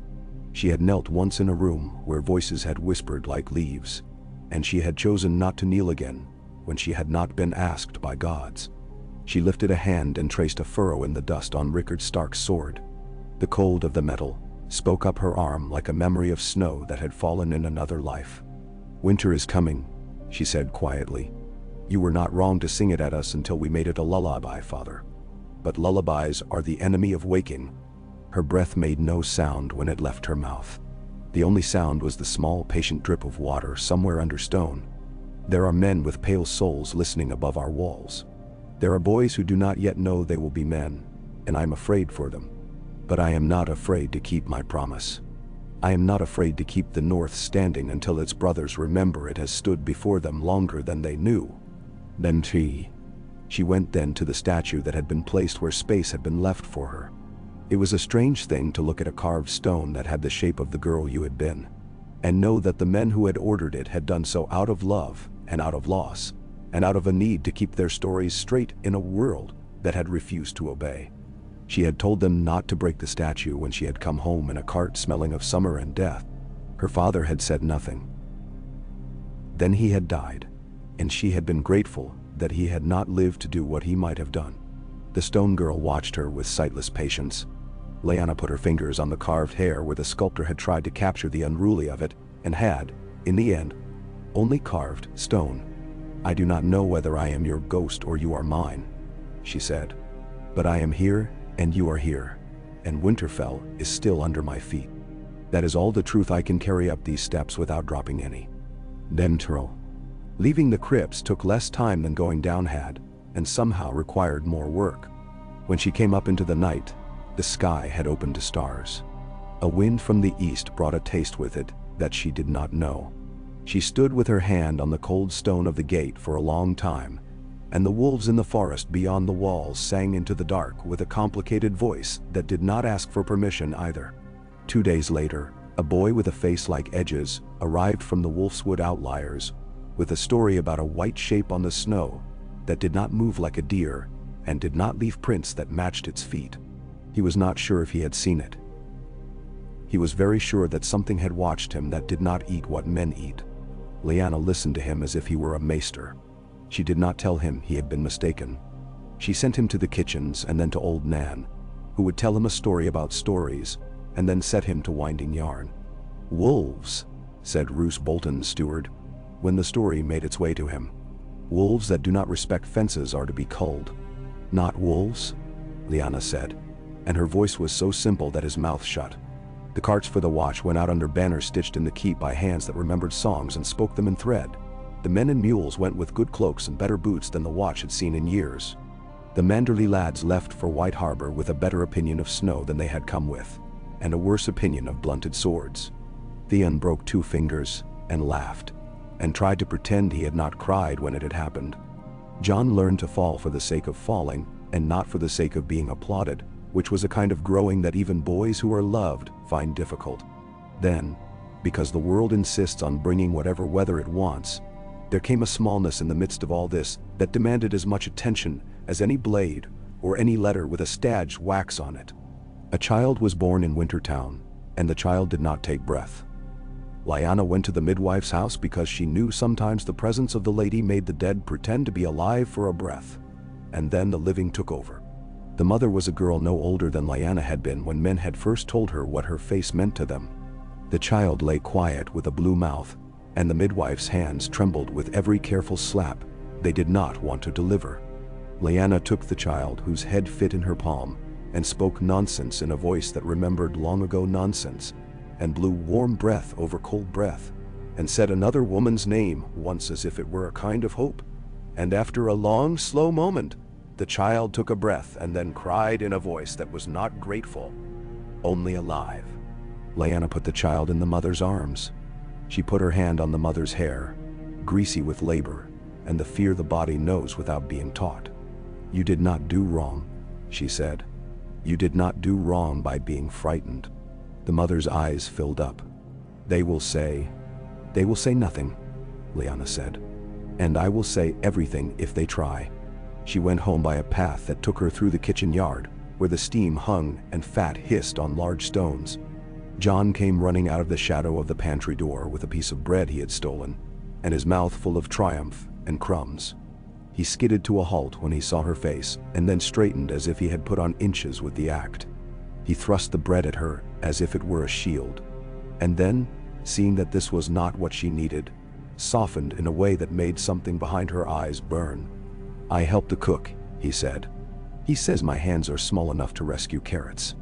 She had knelt once in a room where voices had whispered like leaves, and she had chosen not to kneel again when she had not been asked by gods. She lifted a hand and traced a furrow in the dust on Rickard Stark's sword. The cold of the metal spoke up her arm like a memory of snow that had fallen in another life. Winter is coming, she said quietly. You were not wrong to sing it at us until we made it a lullaby, Father. But lullabies are the enemy of waking. Her breath made no sound when it left her mouth. The only sound was the small, patient drip of water somewhere under stone. There are men with pale souls listening above our walls. There are boys who do not yet know they will be men, and I am afraid for them. But I am not afraid to keep my promise. I am not afraid to keep the North standing until its brothers remember it has stood before them longer than they knew. Then she went then to the statue that had been placed where space had been left for her. It was a strange thing to look at a carved stone that had the shape of the girl you had been, and know that the men who had ordered it had done so out of love and out of loss, and out of a need to keep their stories straight in a world that had refused to obey. She had told them not to break the statue when she had come home in a cart smelling of summer and death. Her father had said nothing. Then he had died, and she had been grateful that he had not lived to do what he might have done. The stone girl watched her with sightless patience. Lyanna put her fingers on the carved hair where the sculptor had tried to capture the unruly of it, and had, in the end, only carved stone. "I do not know whether I am your ghost or you are mine," she said. "But I am here, and you are here, and Winterfell is still under my feet. That is all the truth I can carry up these steps without dropping any." Then leaving the crypts took less time than going down had, and somehow required more work. When she came up into the night, the sky had opened to stars. A wind from the east brought a taste with it that she did not know. She stood with her hand on the cold stone of the gate for a long time, and the wolves in the forest beyond the walls sang into the dark with a complicated voice that did not ask for permission either. 2 days later, a boy with a face like edges arrived from the Wolfswood Outliers with a story about a white shape on the snow that did not move like a deer and did not leave prints that matched its feet. He was not sure if he had seen it. He was very sure that something had watched him that did not eat what men eat. Lyanna listened to him as if he were a maester. She did not tell him he had been mistaken. She sent him to the kitchens and then to old Nan, who would tell him a story about stories, and then set him to winding yarn. "Wolves," said Roose Bolton's steward, when the story made its way to him. "Wolves that do not respect fences are to be culled." "Not wolves," Lyanna said, and her voice was so simple that his mouth shut. The carts for the watch went out under banners stitched in the keep by hands that remembered songs and spoke them in thread. The men and mules went with good cloaks and better boots than the watch had seen in years. The Manderley lads left for White Harbor with a better opinion of snow than they had come with, and a worse opinion of blunted swords. Theon broke 2 fingers and laughed, and tried to pretend he had not cried when it had happened. Jon learned to fall for the sake of falling, and not for the sake of being applauded, which was a kind of growing that even boys who are loved find difficult. Then, because the world insists on bringing whatever weather it wants, there came a smallness in the midst of all this that demanded as much attention as any blade or any letter with a staged wax on it. A child was born in Wintertown, and the child did not take breath. Lyanna went to the midwife's house because she knew sometimes the presence of the lady made the dead pretend to be alive for a breath, and then the living took over. The mother was a girl no older than Lyanna had been when men had first told her what her face meant to them. The child lay quiet with a blue mouth, and the midwife's hands trembled with every careful slap they did not want to deliver. Lyanna took the child whose head fit in her palm and spoke nonsense in a voice that remembered long ago nonsense, and blew warm breath over cold breath, and said another woman's name once as if it were a kind of hope, and after a long, slow moment, the child took a breath and then cried in a voice that was not grateful, only alive. Lyanna put the child in the mother's arms. She put her hand on the mother's hair, greasy with labor, and the fear the body knows without being taught. "You did not do wrong," she said. "You did not do wrong by being frightened." The mother's eyes filled up. They will say nothing," Lyanna said. "And I will say everything if they try." She went home by a path that took her through the kitchen yard, where the steam hung and fat hissed on large stones. Jon came running out of the shadow of the pantry door with a piece of bread he had stolen, and his mouth full of triumph and crumbs. He skidded to a halt when he saw her face, and then straightened as if he had put on inches with the act. He thrust the bread at her as if it were a shield, and then, seeing that this was not what she needed, softened in a way that made something behind her eyes burn. "I help the cook," he said. "He says my hands are small enough to rescue carrots.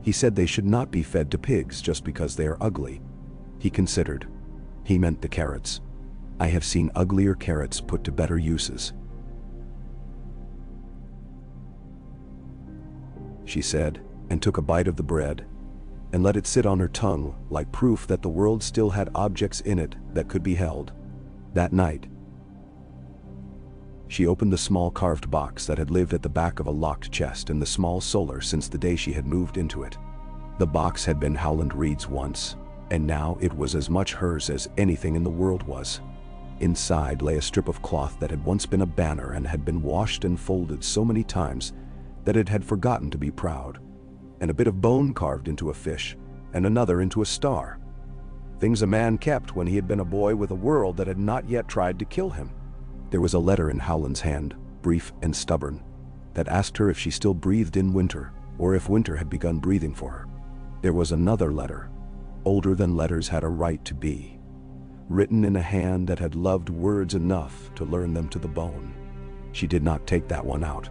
He said they should not be fed to pigs just because they are ugly." He considered. He meant the carrots. "I have seen uglier carrots put to better uses," she said, and took a bite of the bread, and let it sit on her tongue like proof that the world still had objects in it that could be held. That night, she opened the small carved box that had lived at the back of a locked chest in the small solar since the day she had moved into it. The box had been Howland Reed's once, and now it was as much hers as anything in the world was. Inside lay a strip of cloth that had once been a banner and had been washed and folded so many times that it had forgotten to be proud, and a bit of bone carved into a fish, and another into a star. Things a man kept when he had been a boy with a world that had not yet tried to kill him. There was a letter in Howland's hand, brief and stubborn, that asked her if she still breathed in winter, or if winter had begun breathing for her. There was another letter, older than letters had a right to be, written in a hand that had loved words enough to learn them to the bone. She did not take that one out.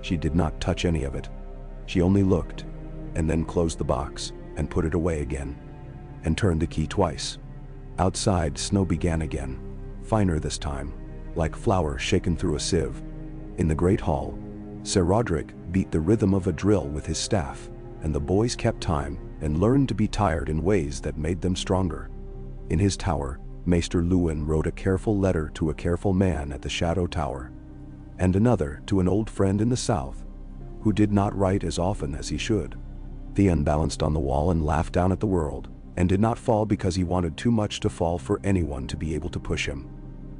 She did not touch any of it. She only looked, and then closed the box, and put it away again, and turned the key twice. Outside, snow began again, finer this time, like flour shaken through a sieve. In the great hall, Sir Roderick beat the rhythm of a drill with his staff, and the boys kept time and learned to be tired in ways that made them stronger. In his tower, Maester Lewin wrote a careful letter to a careful man at the Shadow Tower, and another to an old friend in the south, who did not write as often as he should. Theon balanced on the wall and laughed down at the world, and did not fall because he wanted too much to fall for anyone to be able to push him.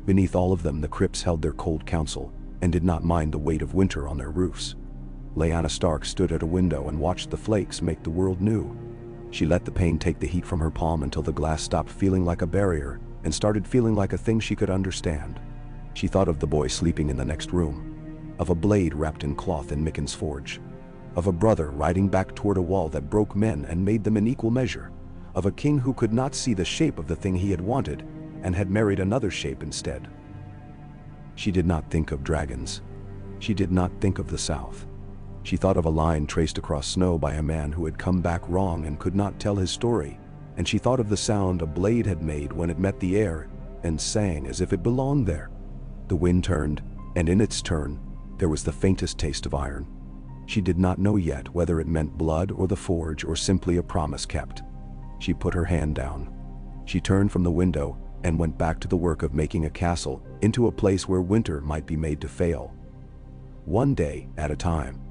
Beneath all of them the crypts held their cold counsel, and did not mind the weight of winter on their roofs. Lyanna Stark stood at a window and watched the flakes make the world new. She let the pain take the heat from her palm until the glass stopped feeling like a barrier and started feeling like a thing she could understand. She thought of the boy sleeping in the next room, of a blade wrapped in cloth in Micken's forge, of a brother riding back toward a wall that broke men and made them in equal measure, of a king who could not see the shape of the thing he had wanted and had married another shape instead. She did not think of dragons. She did not think of the South. She thought of a line traced across snow by a man who had come back wrong and could not tell his story, and she thought of the sound a blade had made when it met the air and sang as if it belonged there. The wind turned, and in its turn, there was the faintest taste of iron. She did not know yet whether it meant blood or the forge or simply a promise kept. She put her hand down. She turned from the window and went back to the work of making a castle into a place where winter might be made to fail. One day at a time.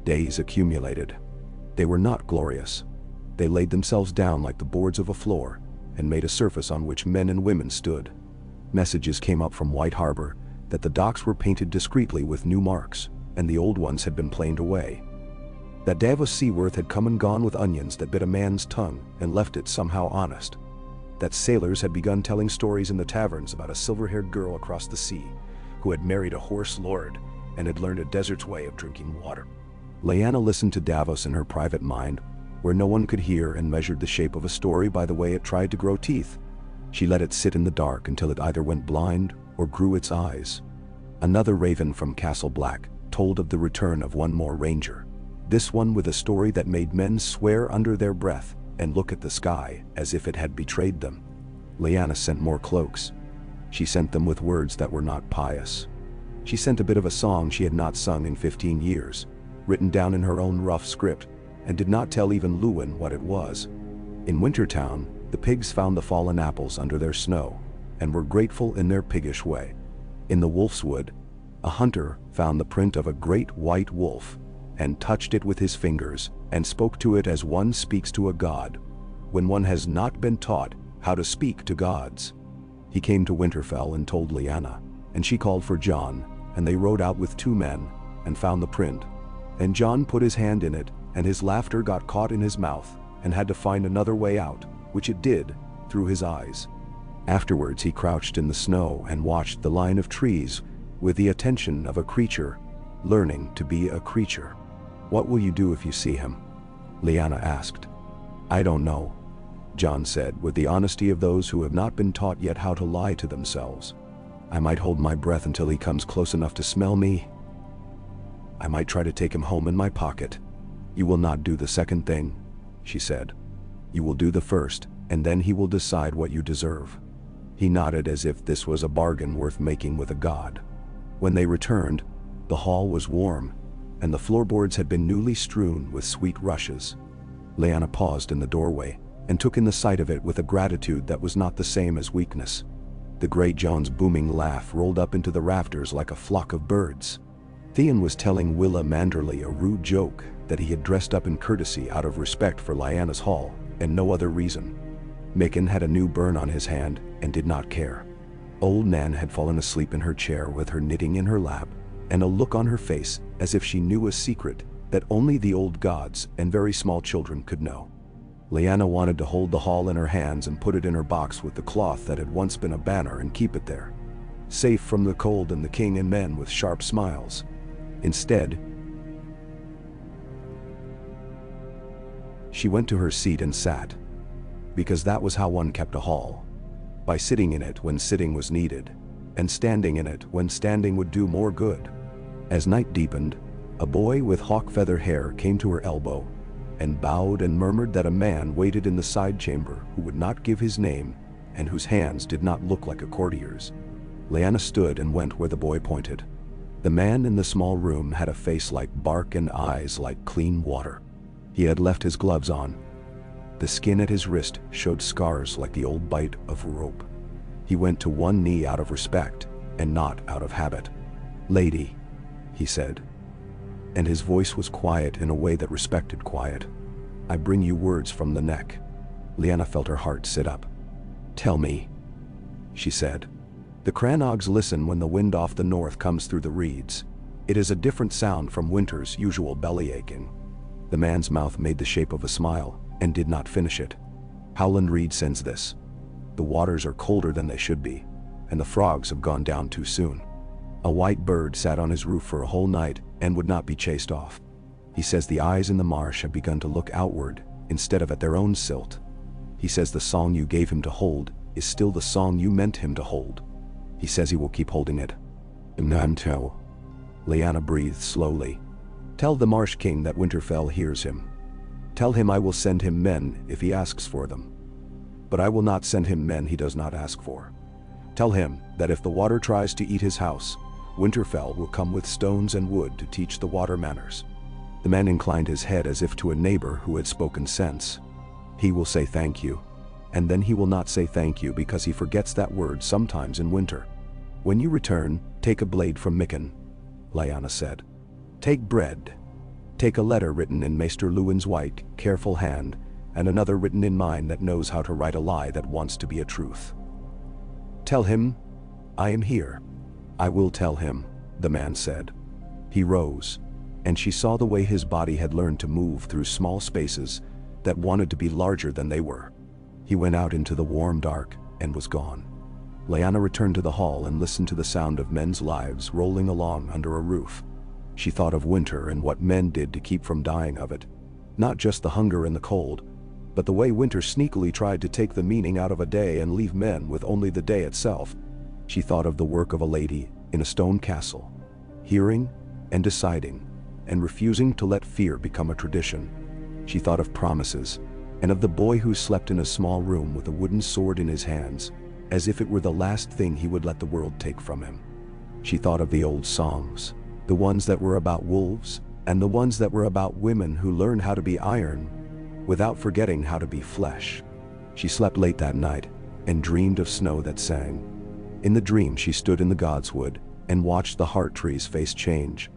Days accumulated. They were not glorious. They laid themselves down like the boards of a floor and made a surface on which men and women stood. Messages came up from White Harbor that the docks were painted discreetly with new marks, and the old ones had been planed away. That Davos Seaworth had come and gone with onions that bit a man's tongue and left it somehow honest. That sailors had begun telling stories in the taverns about a silver-haired girl across the sea who had married a horse lord and had learned a desert's way of drinking water. Lyanna listened to Davos in her private mind, where no one could hear, and measured the shape of a story by the way it tried to grow teeth. She let it sit in the dark until it either went blind or grew its eyes. Another raven from Castle Black told of the return of one more ranger, this one with a story that made men swear under their breath and look at the sky as if it had betrayed them. Lyanna sent more cloaks. She sent them with words that were not pious. She sent a bit of a song she had not sung in 15 years, written down in her own rough script, and did not tell even Lewin what it was. In Wintertown, the pigs found the fallen apples under their snow, and were grateful in their piggish way. In the Wolf's Wood, a hunter found the print of a great white wolf, and touched it with his fingers, and spoke to it as one speaks to a god, when one has not been taught how to speak to gods. He came to Winterfell and told Lyanna, and she called for Jon, and they rode out with 2 men, and found the print. And Jon put his hand in it, and his laughter got caught in his mouth, and had to find another way out, which it did, through his eyes. Afterwards he crouched in the snow and watched the line of trees with the attention of a creature, learning to be a creature. "What will you do if you see him?" Lyanna asked. "I don't know," Jon said, with the honesty of those who have not been taught yet how to lie to themselves. "I might hold my breath until he comes close enough to smell me. I might try to take him home in my pocket." "You will not do the second thing," she said. "You will do the first, and then he will decide what you deserve." He nodded as if this was a bargain worth making with a god. When they returned, the hall was warm, and the floorboards had been newly strewn with sweet rushes. Lyanna paused in the doorway, and took in the sight of it with a gratitude that was not the same as weakness. The great Jon's booming laugh rolled up into the rafters like a flock of birds. Theon was telling Willa Manderly a rude joke that he had dressed up in courtesy out of respect for Lyanna's hall, and no other reason. Micken had a new burn on his hand, and did not care. Old Nan had fallen asleep in her chair with her knitting in her lap, and a look on her face as if she knew a secret that only the old gods and very small children could know. Lyanna wanted to hold the hall in her hands and put it in her box with the cloth that had once been a banner and keep it there, safe from the cold and the king and men with sharp smiles. Instead, She went to her seat and sat. Because that was how one kept a hall. By sitting in it when sitting was needed, and standing in it when standing would do more good. As night deepened, a boy with hawk feather hair came to her elbow, and bowed and murmured that a man waited in the side chamber who would not give his name, and whose hands did not look like a courtier's. Lyanna stood and went where the boy pointed. The man in the small room had a face like bark and eyes like clean water. He had left his gloves on. The skin at his wrist showed scars like the old bite of rope. He went to one knee out of respect, and not out of habit. "Lady," he said. And his voice was quiet in a way that respected quiet. "I bring you words from the neck." Lyanna felt her heart sit up. "Tell me," she said. "The Crannogs listen when the wind off the north comes through the reeds. It is a different sound from winter's usual belly aching." The man's mouth made the shape of a smile, and did not finish it. "Howland Reed sends this. The waters are colder than they should be, and the frogs have gone down too soon. A white bird sat on his roof for a whole night and would not be chased off. He says the eyes in the marsh have begun to look outward instead of at their own silt. He says the song you gave him to hold is still the song you meant him to hold. He says he will keep holding it." "Nantel," Lyanna breathed slowly. "Tell the Marsh King that Winterfell hears him. Tell him I will send him men if he asks for them. But I will not send him men he does not ask for. Tell him that if the water tries to eat his house, Winterfell will come with stones and wood to teach the water manners." The man inclined his head as if to a neighbor who had spoken sense. "He will say thank you, and then he will not say thank you because he forgets that word sometimes in winter. When you return, take a blade from Mikken," Lyanna said. "Take bread. Take a letter written in Maester Luwin's white, careful hand, and another written in mine that knows how to write a lie that wants to be a truth. Tell him, I am here." "I will tell him," the man said. He rose, and she saw the way his body had learned to move through small spaces that wanted to be larger than they were. He went out into the warm dark and was gone. Lyanna returned to the hall and listened to the sound of men's lives rolling along under a roof. She thought of winter and what men did to keep from dying of it. Not just the hunger and the cold, but the way winter sneakily tried to take the meaning out of a day and leave men with only the day itself. She thought of the work of a lady in a stone castle, hearing and deciding, and refusing to let fear become a tradition. She thought of promises, and of the boy who slept in a small room with a wooden sword in his hands, as if it were the last thing he would let the world take from him. She thought of the old songs, the ones that were about wolves, and the ones that were about women who learned how to be iron, without forgetting how to be flesh. She slept late that night, and dreamed of snow that sang. In the dream she stood in the godswood, and watched the heart tree's face change.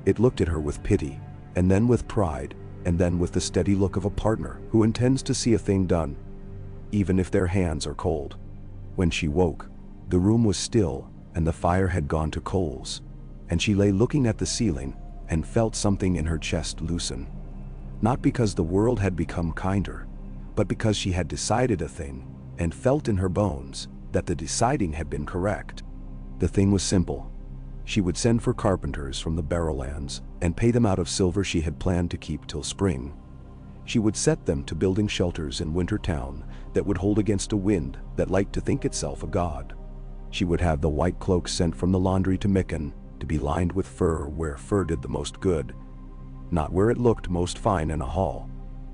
It looked at her with pity, and then with pride, and then with the steady look of a partner who intends to see a thing done, even if their hands are cold. When she woke, the room was still, and the fire had gone to coals, and she lay looking at the ceiling, and felt something in her chest loosen. Not because the world had become kinder, but because she had decided a thing, and felt in her bones that the deciding had been correct. The thing was simple. She would send for carpenters from the Barrowlands, and pay them out of silver she had planned to keep till spring. She would set them to building shelters in Winter Town that would hold against a wind that liked to think itself a god. She would have the white cloaks sent from the laundry to Mikken to be lined with fur where fur did the most good, not where it looked most fine in a hall.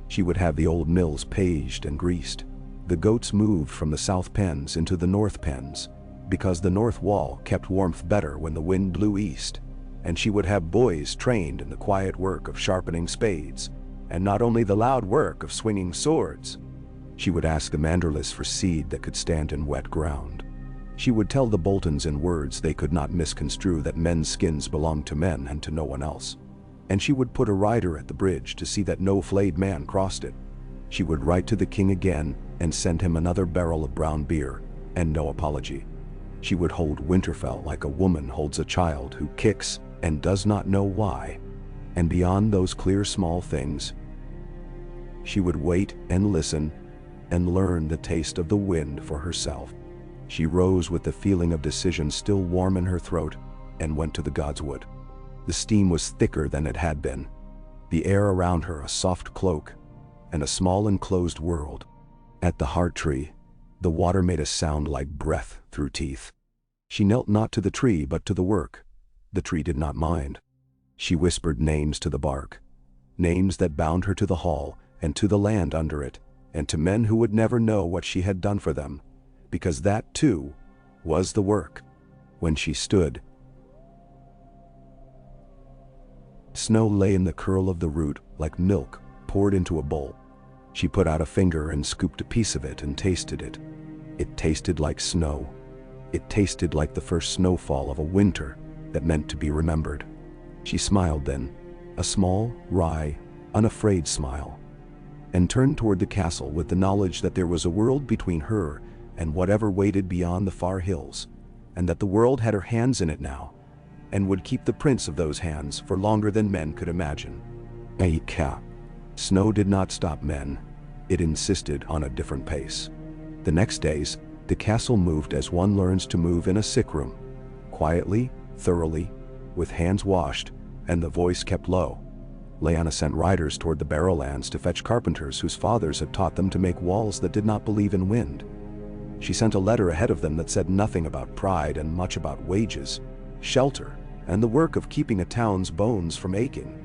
She would have the old mills paged and greased, the goats moved from the south pens into the north pens, because the north wall kept warmth better when the wind blew east, and she would have boys trained in the quiet work of sharpening spades, and not only the loud work of swinging swords. She would ask the Manderless for seed that could stand in wet ground. She would tell the Boltons in words they could not misconstrue that men's skins belonged to men and to no one else. And she would put a rider at the bridge to see that no flayed man crossed it. She would write to the king again and send him another barrel of brown beer, and no apology. She would hold Winterfell like a woman holds a child who kicks and does not know why. And beyond those clear small things, she would wait and listen and learn the taste of the wind for herself. She rose with the feeling of decision still warm in her throat and went to the godswood. The steam was thicker than it had been, the air around her a soft cloak, and a small enclosed world. At the heart tree, the water made a sound like breath through teeth. She knelt not to the tree but to the work. The tree did not mind. She whispered names to the bark, names that bound her to the hall and to the land under it, and to men who would never know what she had done for them, because that, too, was the work. When she stood, snow lay in the curl of the root like milk poured into a bowl. She put out a finger and scooped a piece of it and tasted it. It tasted like snow. It tasted like the first snowfall of a winter that meant to be remembered. She smiled then, a small, wry, unafraid smile, and turned toward the castle with the knowledge that there was a world between her and whatever waited beyond the far hills, and that the world had her hands in it now, and would keep the prints of those hands for longer than men could imagine. Snow did not stop men. It insisted on a different pace. The next days, the castle moved as one learns to move in a sick room, quietly, thoroughly, with hands washed, and the voice kept low. Lyanna sent riders toward the Barrowlands to fetch carpenters whose fathers had taught them to make walls that did not believe in wind. She sent a letter ahead of them that said nothing about pride and much about wages, shelter, and the work of keeping a town's bones from aching.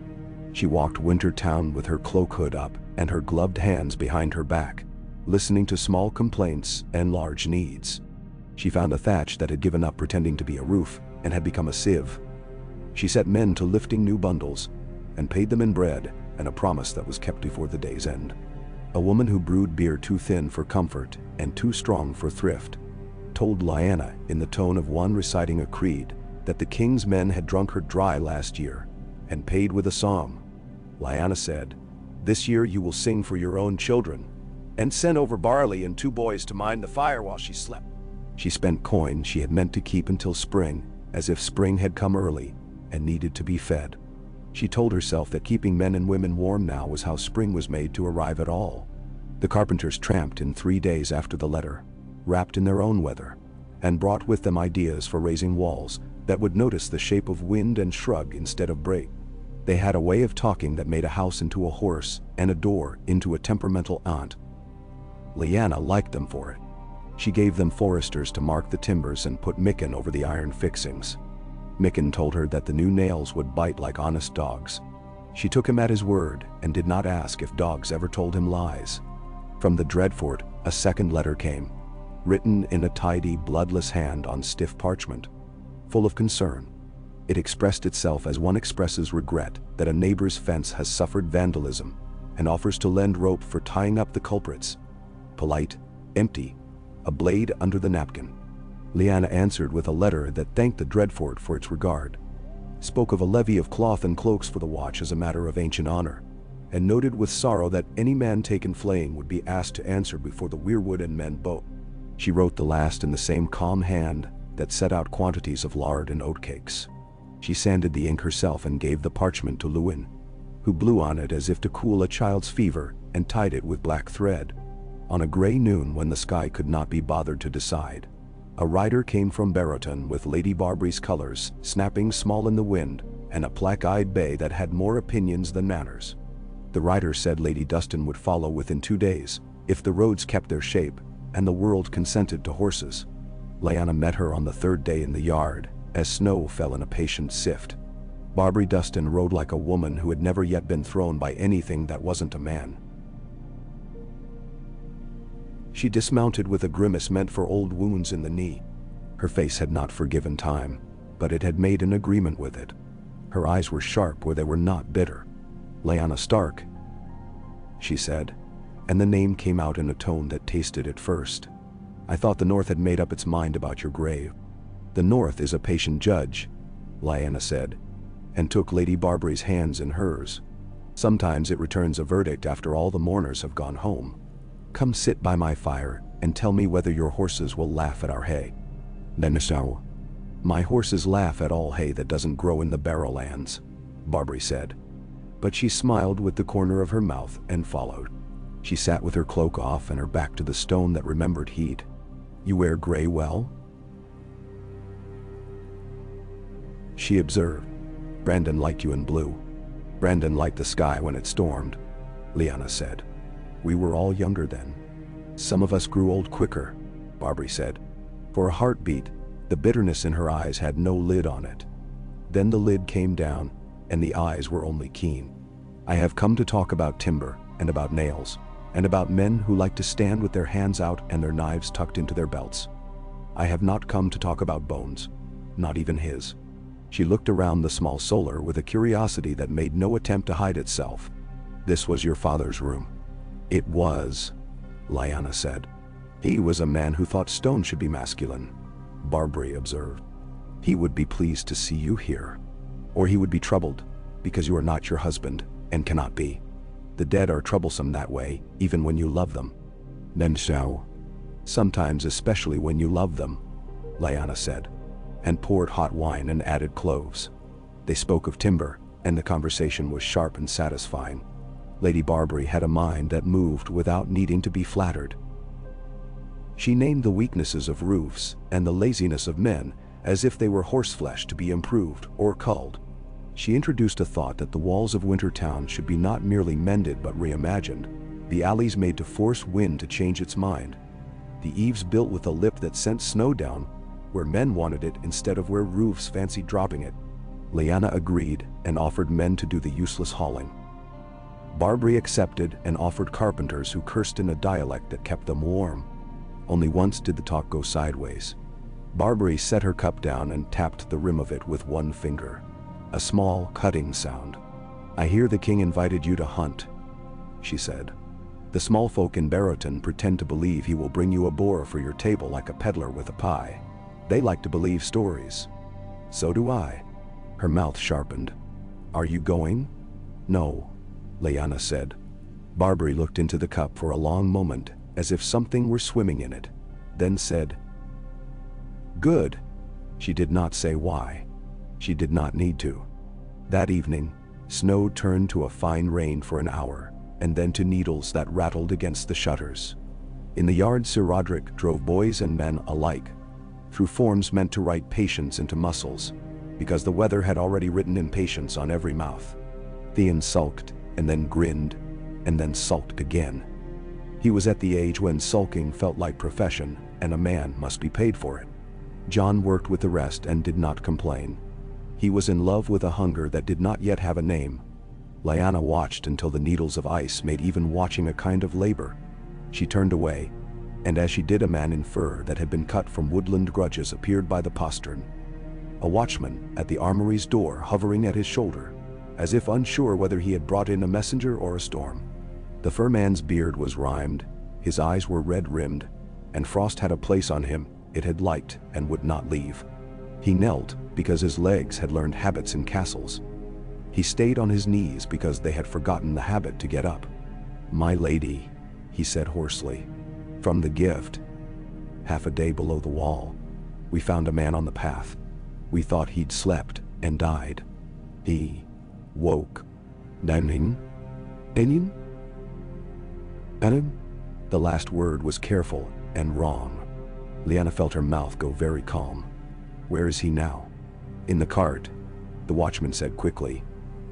She walked Winter Town with her cloak hood up and her gloved hands behind her back, listening to small complaints and large needs. She found a thatch that had given up pretending to be a roof and had become a sieve. She set men to lifting new bundles and paid them in bread and a promise that was kept before the day's end. A woman who brewed beer too thin for comfort and too strong for thrift told Lyanna in the tone of one reciting a creed that the king's men had drunk her dry last year and paid with a psalm. Lyanna said, "This year you will sing for your own children," and sent over barley and 2 boys to mind the fire while she slept. She spent coin she had meant to keep until spring, as if spring had come early and needed to be fed. She told herself that keeping men and women warm now was how spring was made to arrive at all. The carpenters tramped in 3 days after the letter, wrapped in their own weather, and brought with them ideas for raising walls that would notice the shape of wind and shrug instead of break. They had a way of talking that made a house into a horse and a door into a temperamental aunt. Lyanna liked them for it. She gave them foresters to mark the timbers and put Mikken over the iron fixings. Mikken told her that the new nails would bite like honest dogs. She took him at his word and did not ask if dogs ever told him lies. From the Dreadfort, a second letter came, written in a tidy, bloodless hand on stiff parchment, full of concern. It expressed itself as one expresses regret that a neighbor's fence has suffered vandalism and offers to lend rope for tying up the culprits. Polite, empty, a blade under the napkin. Lyanna answered with a letter that thanked the Dreadfort for its regard, spoke of a levy of cloth and cloaks for the watch as a matter of ancient honor, and noted with sorrow that any man taken flaying would be asked to answer before the weirwood and men both. She wrote the last in the same calm hand that set out quantities of lard and oatcakes. She sanded the ink herself and gave the parchment to Lewin, who blew on it as if to cool a child's fever and tied it with black thread. On a gray noon when the sky could not be bothered to decide, a rider came from Barrowton with Lady Barbry's colors snapping small in the wind and a black-eyed bay that had more opinions than manners. The rider said Lady Dustin would follow within 2 days if the roads kept their shape and the world consented to horses. Lyanna met her on the 3rd day in the yard as snow fell in a patient sift. Barbry Dustin rode like a woman who had never yet been thrown by anything that wasn't a man. She dismounted with a grimace meant for old wounds in the knee. Her face had not forgiven time, but it had made an agreement with it. Her eyes were sharp where they were not bitter. "Lyanna Stark," she said, and the name came out in a tone that tasted at first. "I thought the North had made up its mind about your grave." "The North is a patient judge," Lyanna said, and took Lady Barbry's hands in hers. "Sometimes it returns a verdict after all the mourners have gone home. Come sit by my fire and tell me whether your horses will laugh at our hay." "Nenisau. My horses laugh at all hay that doesn't grow in the Barrowlands," Barbry said. But she smiled with the corner of her mouth and followed. She sat with her cloak off and her back to the stone that remembered heat. "You wear gray well?" she observed. "Brandon liked you in blue." "Brandon liked the sky when it stormed," Lyanna said. We were all younger then. Some of us grew old quicker, Barbary said. For a heartbeat, the bitterness in her eyes had no lid on it. Then the lid came down, and the eyes were only keen. I have come to talk about timber, and about nails, and about men who like to stand with their hands out and their knives tucked into their belts. I have not come to talk about bones, not even his. She looked around the small solar with a curiosity that made no attempt to hide itself. This was your father's room. It was, Lyanna said. He was a man who thought stone should be masculine, Barbary observed. He would be pleased to see you here. Or he would be troubled, because you are not your husband, and cannot be. The dead are troublesome that way, even when you love them. Then so. Sometimes especially when you love them, Lyanna said, and poured hot wine and added cloves. They spoke of timber, and the conversation was sharp and satisfying. Lady Barbary had a mind that moved without needing to be flattered. She named the weaknesses of roofs and the laziness of men as if they were horseflesh to be improved or culled. She introduced a thought that the walls of Wintertown should be not merely mended but reimagined, the alleys made to force wind to change its mind, the eaves built with a lip that sent snow down where men wanted it instead of where roofs fancied dropping it. Lyanna agreed and offered men to do the useless hauling. Barbary accepted and offered carpenters who cursed in a dialect that kept them warm. Only once did the talk go sideways. Barbary set her cup down and tapped the rim of it with one finger. A small, cutting sound. I hear the king invited you to hunt, she said. The small folk in Barrowton pretend to believe he will bring you a boar for your table like a peddler with a pie. They like to believe stories. So do I. Her mouth sharpened. Are you going? No, Lyanna said. Barbary looked into the cup for a long moment, as if something were swimming in it, then said, Good. She did not say why. She did not need to. That evening, snow turned to a fine rain for an hour, and then to needles that rattled against the shutters. In the yard Sir Roderick drove boys and men alike, through forms meant to write patience into muscles, because the weather had already written impatience on every mouth. Theon sulked, and then grinned, and then sulked again. He was at the age when sulking felt like profession, and a man must be paid for it. John worked with the rest and did not complain. He was in love with a hunger that did not yet have a name. Lyanna watched until the needles of ice made even watching a kind of labor. She turned away, and as she did, a man in fur that had been cut from woodland grudges appeared by the postern. A watchman at the armory's door hovering at his shoulder, as if unsure whether he had brought in a messenger or a storm. The fur man's beard was rimed, his eyes were red-rimmed, and frost had a place on him it had liked and would not leave. He knelt because his legs had learned habits in castles. He stayed on his knees because they had forgotten the habit to get up. My lady, he said hoarsely, from the gift. Half a day below the wall, we found a man on the path. We thought he'd slept and died. He woke. Danin? Danin? Adam? The last word was careful and wrong. Lyanna felt her mouth go very calm. Where is he now? In the cart, the watchman said quickly,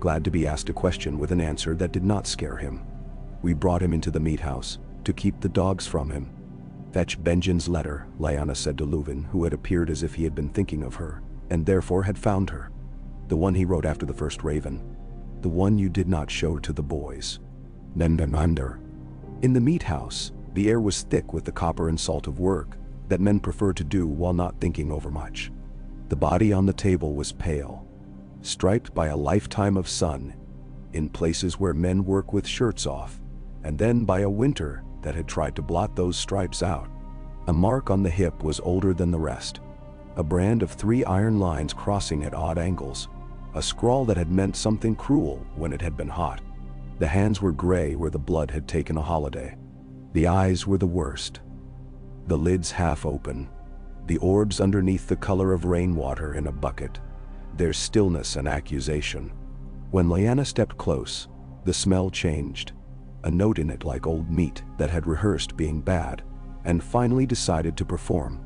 glad to be asked a question with an answer that did not scare him. We brought him into the meat house to keep the dogs from him. Fetch Benjen's letter, Lyanna said to Leuven, who had appeared as if he had been thinking of her, and therefore had found her. The one he wrote after the first raven. The one you did not show to the boys. Nendamander. In the meat house, the air was thick with the copper and salt of work that men prefer to do while not thinking over much. The body on the table was pale, striped by a lifetime of sun, in places where men work with shirts off, and then by a winter that had tried to blot those stripes out. A mark on the hip was older than the rest, a brand of 3 iron lines crossing at odd angles, a scrawl that had meant something cruel when it had been hot. The hands were gray where the blood had taken a holiday. The eyes were the worst. The lids half open, the orbs underneath the color of rainwater in a bucket, their stillness an accusation. When Lyanna stepped close, the smell changed, a note in it like old meat that had rehearsed being bad, and finally decided to perform.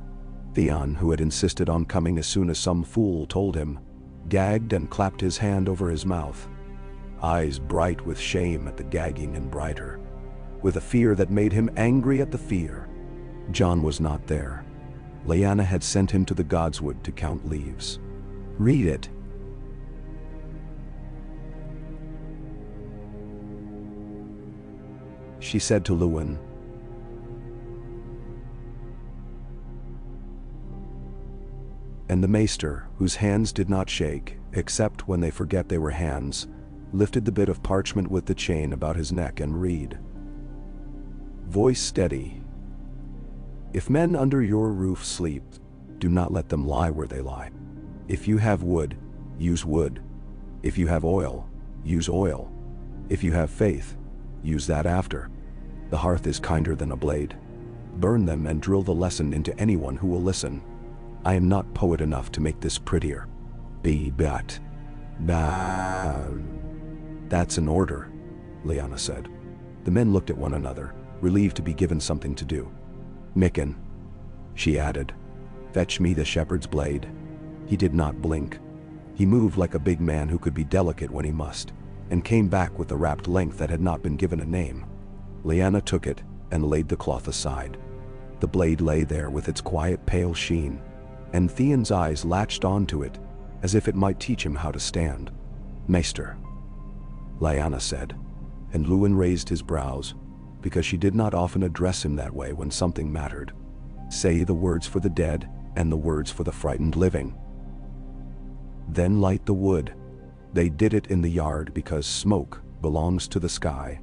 Theon, who had insisted on coming as soon as some fool told him, gagged and clapped his hand over his mouth, eyes bright with shame at the gagging and brighter. with a fear that made him angry at the fear. Jon was not there. Lyanna had sent him to the Godswood to count leaves. "Read it," she said to Lewin. And the maester, whose hands did not shake, except when they forget they were hands, lifted the bit of parchment with the chain about his neck and read. Voice steady. If men under your roof sleep, do not let them lie where they lie. If you have wood, use wood. If you have oil, use oil. If you have faith, use that after. The hearth is kinder than a blade. Burn them and drill the lesson into anyone who will listen. I am not poet enough to make this prettier. That's an order, Lyanna said. The men looked at one another, relieved to be given something to do. Mikken, she added, fetch me the shepherd's blade. He did not blink. He moved like a big man who could be delicate when he must, and came back with the wrapped length that had not been given a name. Lyanna took it and laid the cloth aside. The blade lay there with its quiet pale sheen, and Theon's eyes latched onto it, as if it might teach him how to stand. Maester, Lyanna said, and Lewin raised his brows, because she did not often address him that way when something mattered. Say the words for the dead and the words for the frightened living. Then light the wood. They did it in the yard because smoke belongs to the sky.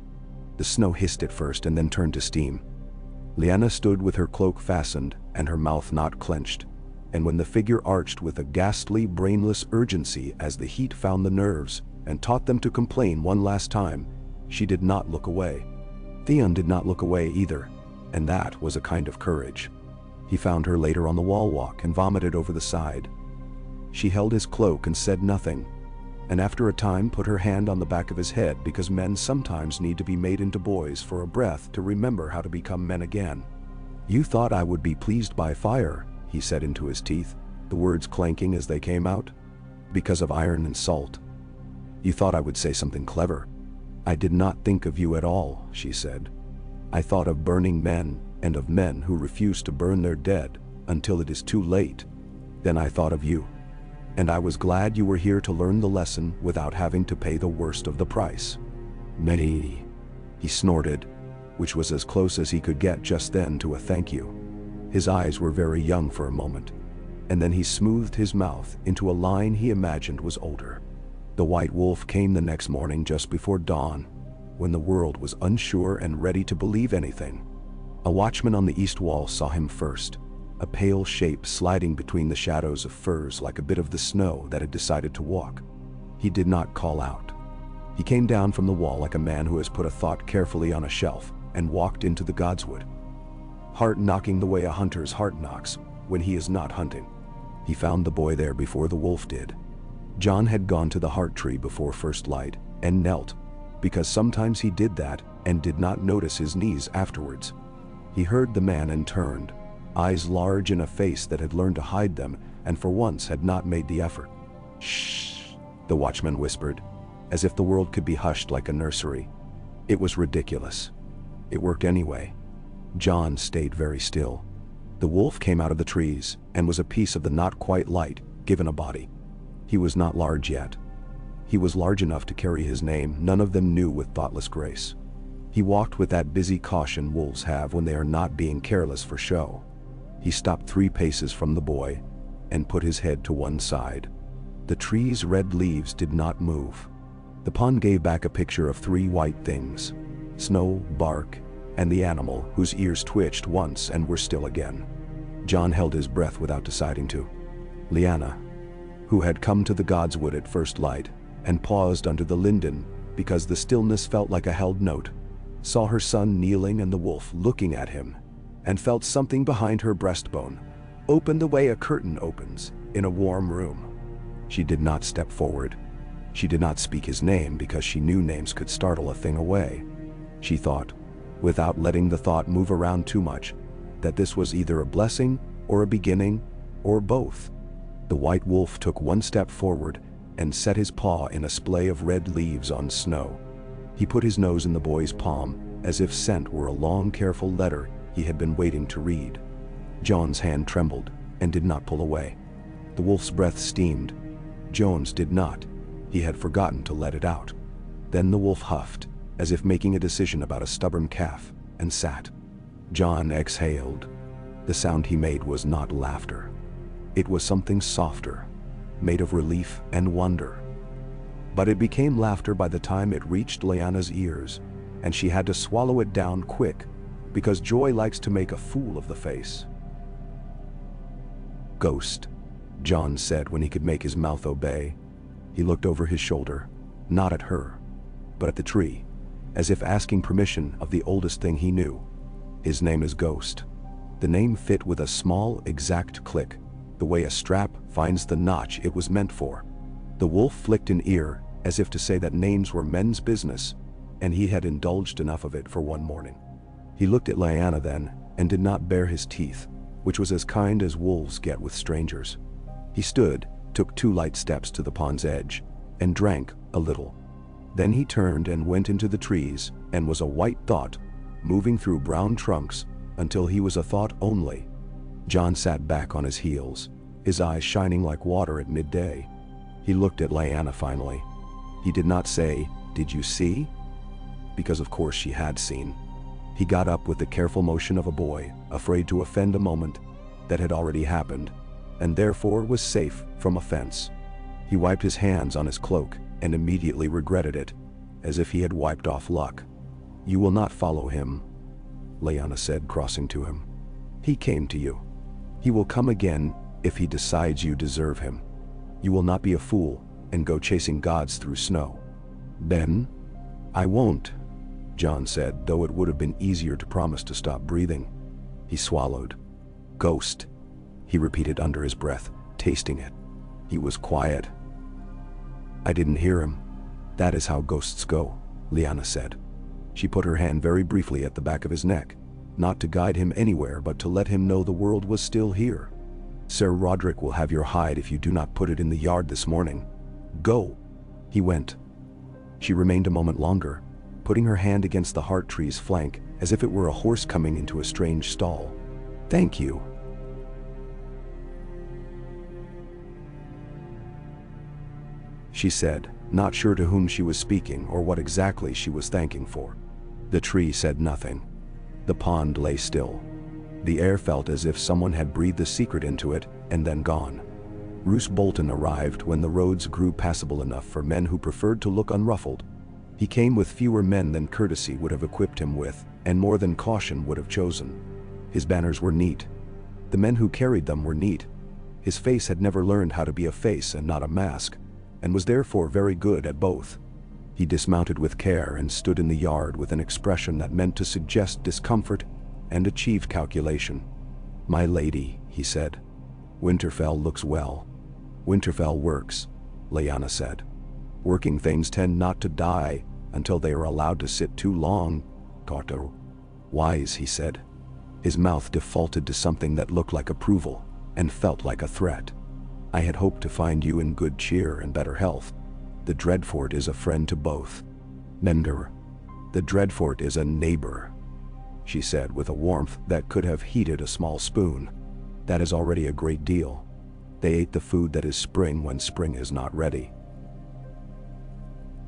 The snow hissed at first and then turned to steam. Lyanna stood with her cloak fastened and her mouth not clenched, and when the figure arched with a ghastly, brainless urgency as the heat found the nerves and taught them to complain one last time, she did not look away. Theon did not look away either, and that was a kind of courage. He found her later on the wall walk and vomited over the side. She held his cloak and said nothing, and after a time put her hand on the back of his head because men sometimes need to be made into boys for a breath to remember how to become men again. You thought I would be pleased by fire, he said into his teeth, the words clanking as they came out. Because of iron and salt. You thought I would say something clever. I did not think of you at all, she said. I thought of burning men and of men who refuse to burn their dead until it is too late. Then I thought of you. And I was glad you were here to learn the lesson without having to pay the worst of the price. Many, he snorted, which was as close as he could get just then to a thank you. His eyes were very young for a moment, and then he smoothed his mouth into a line he imagined was older. The White Wolf came the next morning just before dawn, when the world was unsure and ready to believe anything. A watchman on the east wall saw him first, a pale shape sliding between the shadows of firs like a bit of the snow that had decided to walk. He did not call out. He came down from the wall like a man who has put a thought carefully on a shelf and walked into the Godswood. Heart knocking the way a hunter's heart knocks when he is not hunting. He found the boy there before the wolf did. Jon had gone to the heart tree before first light and knelt, because sometimes he did that and did not notice his knees afterwards. He heard the man and turned, eyes large in a face that had learned to hide them and for once had not made the effort. Shh, the watchman whispered, as if the world could be hushed like a nursery. It was ridiculous. It worked anyway. Jon stayed very still. The wolf came out of the trees and was a piece of the not quite light given a body. He was not large yet. He was large enough to carry his name none of them knew with thoughtless grace. He walked with that busy caution wolves have when they are not being careless for show. He stopped 3 paces from the boy and put his head to one side. The tree's red leaves did not move. The pond gave back a picture of 3 white things: snow, bark, and the animal whose ears twitched once and were still again. Jon held his breath without deciding to. Lyanna, who had come to the Godswood at first light and paused under the linden because the stillness felt like a held note, saw her son kneeling and the wolf looking at him, and felt something behind her breastbone open the way a curtain opens in a warm room. She did not step forward. She did not speak his name because she knew names could startle a thing away. She thought, without letting the thought move around too much, that this was either a blessing or a beginning or both. The White Wolf took 1 step forward and set his paw in a splay of red leaves on snow. He put his nose in the boy's palm as if scent were a long, careful letter he had been waiting to read. John's hand trembled and did not pull away. The wolf's breath steamed. John's did not. He had forgotten to let it out. Then the wolf huffed, as if making a decision about a stubborn calf, and sat. John exhaled. The sound he made was not laughter. It was something softer, made of relief and wonder. But it became laughter by the time it reached Lyanna's ears, and she had to swallow it down quick, because joy likes to make a fool of the face. "Ghost," John said when he could make his mouth obey. He looked over his shoulder, not at her, but at the tree, as if asking permission of the oldest thing he knew. "His name is Ghost." The name fit with a small, exact click, the way a strap finds the notch it was meant for. The wolf flicked an ear, as if to say that names were men's business, and he had indulged enough of it for one morning. He looked at Lyanna then, and did not bare his teeth, which was as kind as wolves get with strangers. He stood, took 2 light steps to the pond's edge, and drank a little. Then he turned and went into the trees, and was a white thought, moving through brown trunks, until he was a thought only. John sat back on his heels, his eyes shining like water at midday. He looked at Lyanna finally. He did not say, "Did you see?" Because of course she had seen. He got up with the careful motion of a boy, afraid to offend a moment that had already happened, and therefore was safe from offense. He wiped his hands on his cloak, and immediately regretted it, as if he had wiped off luck. "You will not follow him," Lyanna said, crossing to him. "He came to you. He will come again if he decides you deserve him. You will not be a fool and go chasing gods through snow." "Ben?" "I won't," John said, though it would have been easier to promise to stop breathing. He swallowed. "Ghost," he repeated under his breath, tasting it. He was quiet. "I didn't hear him." "That is how ghosts go," Lyanna said. She put her hand very briefly at the back of his neck, not to guide him anywhere but to let him know the world was still here. "Sir Roderick will have your hide if you do not put it in the yard this morning. Go." He went. She remained a moment longer, putting her hand against the heart tree's flank as if it were a horse coming into a strange stall. "Thank you." She said, not sure to whom she was speaking or what exactly she was thanking for. The tree said nothing. The pond lay still. The air felt as if someone had breathed a secret into it and then gone. Roose Bolton arrived when the roads grew passable enough for men who preferred to look unruffled. He came with fewer men than courtesy would have equipped him with, and more than caution would have chosen. His banners were neat. The men who carried them were neat. His face had never learned how to be a face and not a mask, and was therefore very good at both. He dismounted with care and stood in the yard with an expression that meant to suggest discomfort and achieve calculation. "My lady," he said. "Winterfell looks well." "Winterfell works," Lyanna said. "Working things tend not to die until they are allowed to sit too long." "Carter." "Wise," he said. His mouth defaulted to something that looked like approval and felt like a threat. "I had hoped to find you in good cheer and better health. The Dreadfort is a friend to both." "Mender." "The Dreadfort is a neighbor," she said with a warmth that could have heated a small spoon. "That is already a great deal. They ate the food that is spring when spring is not ready.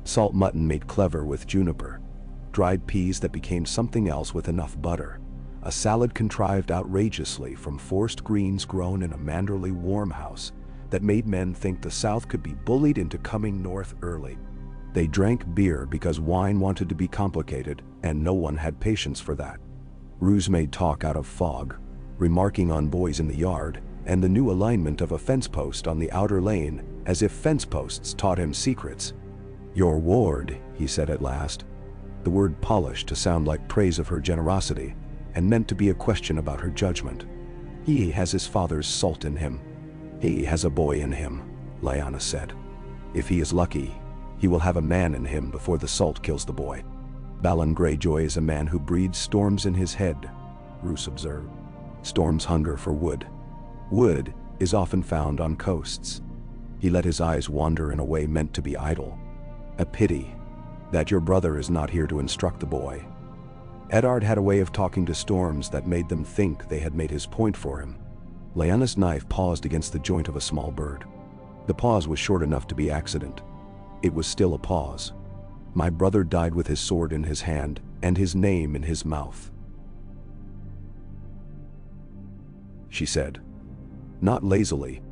Salt mutton made clever with juniper, dried peas that became something else with enough butter, a salad contrived outrageously from forced greens grown in a manderly warm house that made men think the South could be bullied into coming north early. They drank beer because wine wanted to be complicated, and no one had patience for that. Roose made talk out of fog, remarking on boys in the yard and the new alignment of a fence post on the outer lane, as if fence posts taught him secrets. "Your ward," he said at last, the word polished to sound like praise of her generosity, and meant to be a question about her judgment. "He has his father's salt in him. He has a boy in him," Lyanna said. "If he is lucky, he will have a man in him before the salt kills the boy." "Balon Greyjoy is a man who breeds storms in his head," Roose observed. "Storms hunger for wood. Wood is often found on coasts." He let his eyes wander in a way meant to be idle. "A pity that your brother is not here to instruct the boy." Eddard had a way of talking to storms that made them think they had made his point for him. Lyanna's knife paused against the joint of a small bird. The pause was short enough to be accident. It was still a pause. My brother died with his sword in his hand and his name in his mouth, she said. Not lazily.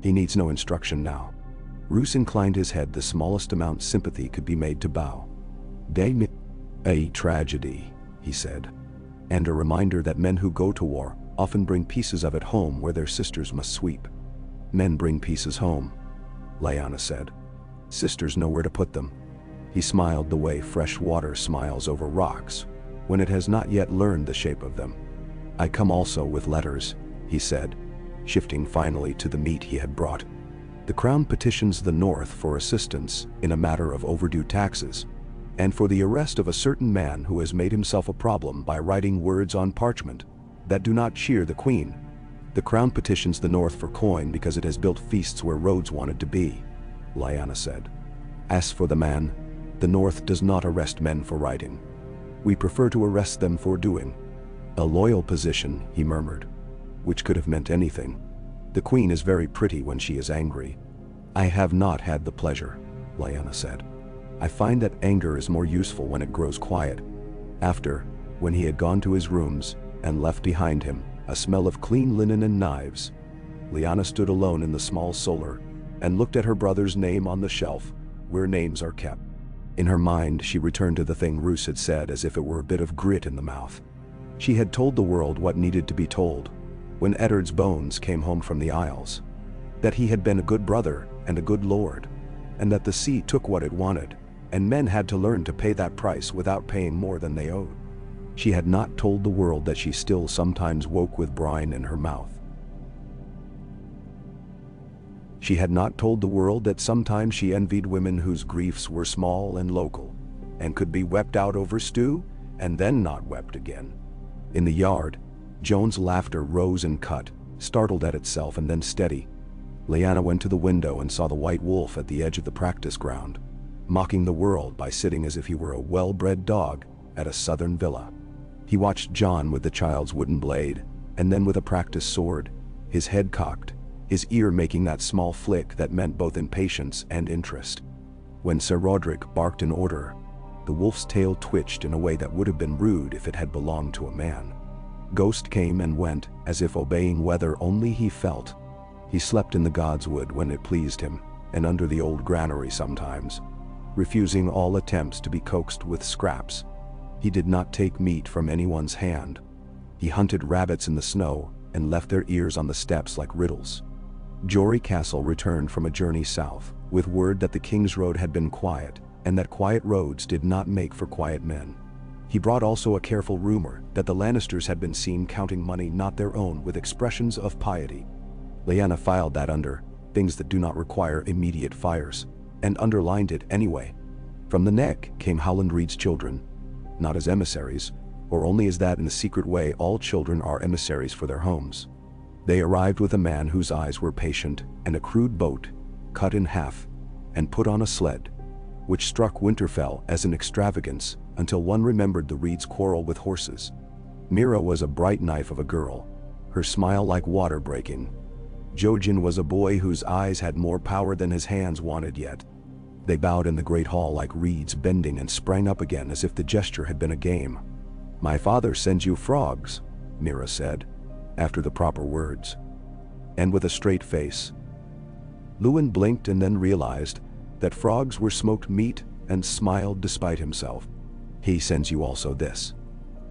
He needs no instruction now. Roose inclined his head the smallest amount sympathy could be made to bow. A tragedy, he said. And a reminder that men who go to war often bring pieces of it home where their sisters must sweep. Men bring pieces home, Lyanna said. Sisters know where to put them. He smiled the way fresh water smiles over rocks when it has not yet learned the shape of them. I come also with letters, he said, shifting finally to the meat he had brought. The crown petitions the North for assistance in a matter of overdue taxes, and for the arrest of a certain man who has made himself a problem by writing words on parchment that do not cheer the queen. The crown petitions the North for coin because it has built feasts where roads wanted to be, Lyanna said. As for the man, the North does not arrest men for writing. We prefer to arrest them for doing. A loyal position, he murmured, which could have meant anything. The queen is very pretty when she is angry. I have not had the pleasure, Lyanna said. I find that anger is more useful when it grows quiet. After, when he had gone to his rooms and left behind him a smell of clean linen and knives, Lyanna stood alone in the small solar and looked at her brother's name on the shelf where names are kept. In her mind, she returned to the thing Roose had said as if it were a bit of grit in the mouth. She had told the world what needed to be told when Eddard's bones came home from the Isles, that he had been a good brother and a good lord, and that the sea took what it wanted, and men had to learn to pay that price without paying more than they owed. She had not told the world that she still sometimes woke with brine in her mouth. She had not told the world that sometimes she envied women whose griefs were small and local, and could be wept out over stew, and then not wept again. In the yard, Joan's laughter rose and cut, startled at itself and then steady. Lyanna went to the window and saw the white wolf at the edge of the practice ground, mocking the world by sitting as if he were a well-bred dog at a southern villa. He watched Jon with the child's wooden blade, and then with a practice sword, his head cocked, his ear making that small flick that meant both impatience and interest. When Sir Roderick barked in order, the wolf's tail twitched in a way that would have been rude if it had belonged to a man. Ghost came and went, as if obeying whether only he felt. He slept in the godswood when it pleased him, and under the old granary sometimes, refusing all attempts to be coaxed with scraps. He did not take meat from anyone's hand. He hunted rabbits in the snow and left their ears on the steps like riddles. Jory Castle returned from a journey south, with word that the King's Road had been quiet, and that quiet roads did not make for quiet men. He brought also a careful rumor that the Lannisters had been seen counting money not their own with expressions of piety. Lyanna filed that under things that do not require immediate fires, and underlined it anyway. From the neck came Howland Reed's children, not as emissaries, or only as that in the secret way all children are emissaries for their homes. They arrived with a man whose eyes were patient and a crude boat, cut in half, and put on a sled, which struck Winterfell as an extravagance until one remembered the Reeds' quarrel with horses. Mira was a bright knife of a girl, her smile like water breaking. Jojen was a boy whose eyes had more power than his hands wanted yet. They bowed in the great hall like reeds bending and sprang up again as if the gesture had been a game. "My father sends you frogs," Mira said, after the proper words, and with a straight face. Luwin blinked and then realized that frogs were smoked meat and smiled despite himself. "He sends you also this."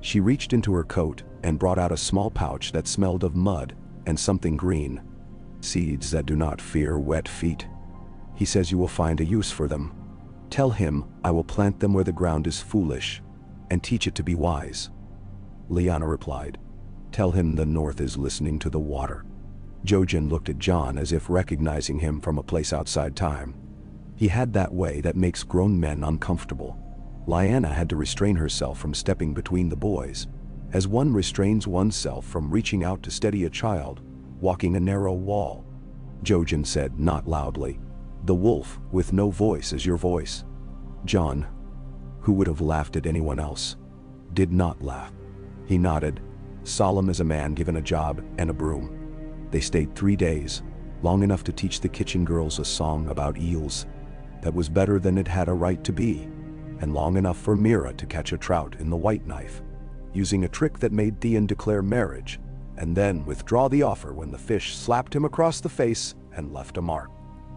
She reached into her coat and brought out a small pouch that smelled of mud and something green. "Seeds that do not fear wet feet. He says you will find a use for them. Tell him I will plant them where the ground is foolish and teach it to be wise." Lyanna replied, "Tell him the North is listening to the water." Jojen looked at Jon as if recognizing him from a place outside time. He had that way that makes grown men uncomfortable. Lyanna had to restrain herself from stepping between the boys, as one restrains oneself from reaching out to steady a child walking a narrow wall. Jojen said, not loudly, "The wolf with no voice is your voice." Jon, who would have laughed at anyone else, did not laugh. He nodded, solemn as a man given a job and a broom. They stayed 3 days, long enough to teach the kitchen girls a song about eels that was better than it had a right to be, and long enough for Mira to catch a trout in the white knife, using a trick that made Theon declare marriage, and then withdraw the offer when the fish slapped him across the face and left a mark.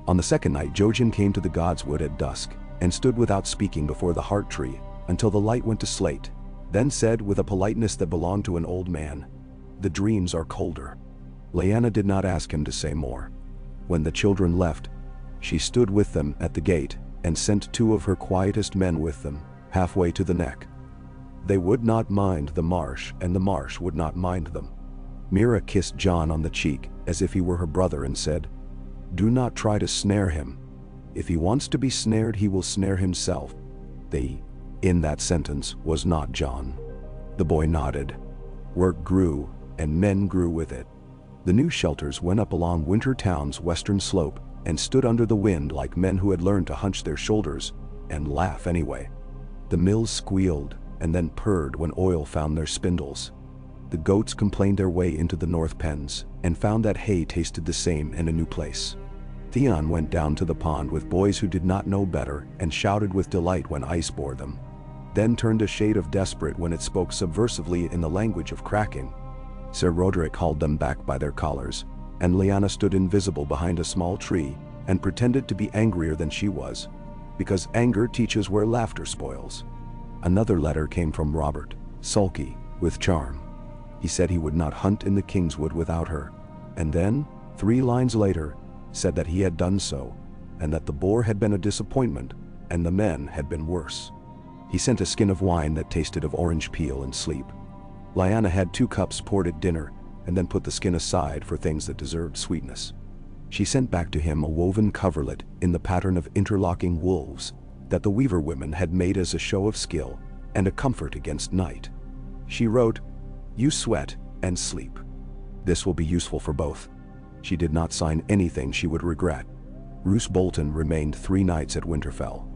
On the second night, Jojen came to the Godswood at dusk and stood without speaking before the heart tree until the light went to slate, then said with a politeness that belonged to an old man, "The dreams are colder." Lyanna did not ask him to say more. When the children left, she stood with them at the gate and sent 2 of her quietest men with them, halfway to the neck. They would not mind the marsh, and the marsh would not mind them. Mira kissed Jon on the cheek as if he were her brother and said, "Do not try to snare him. If he wants to be snared, he will snare himself." The in that sentence was not Jon. The boy nodded. Work grew, and men grew with it. The new shelters went up along Wintertown's western slope and stood under the wind like men who had learned to hunch their shoulders and laugh anyway. The mills squealed and then purred when oil found their spindles. The goats complained their way into the north pens and found that hay tasted the same in a new place. Theon went down to the pond with boys who did not know better and shouted with delight when ice bore them, then turned a shade of desperate when it spoke subversively in the language of cracking. Sir Roderick hauled them back by their collars, and Lyanna stood invisible behind a small tree and pretended to be angrier than she was, because anger teaches where laughter spoils. Another letter came from Robert, sulky, with charm. He said he would not hunt in the Kingswood without her, and then, 3 lines later, said that he had done so, and that the boar had been a disappointment, and the men had been worse. He sent a skin of wine that tasted of orange peel and sleep. Lyanna had 2 cups poured at dinner, and then put the skin aside for things that deserved sweetness. She sent back to him a woven coverlet in the pattern of interlocking wolves that the weaver women had made as a show of skill and a comfort against night. She wrote, "You sweat and sleep. This will be useful for both." She did not sign anything she would regret. Roose Bolton remained 3 nights at Winterfell,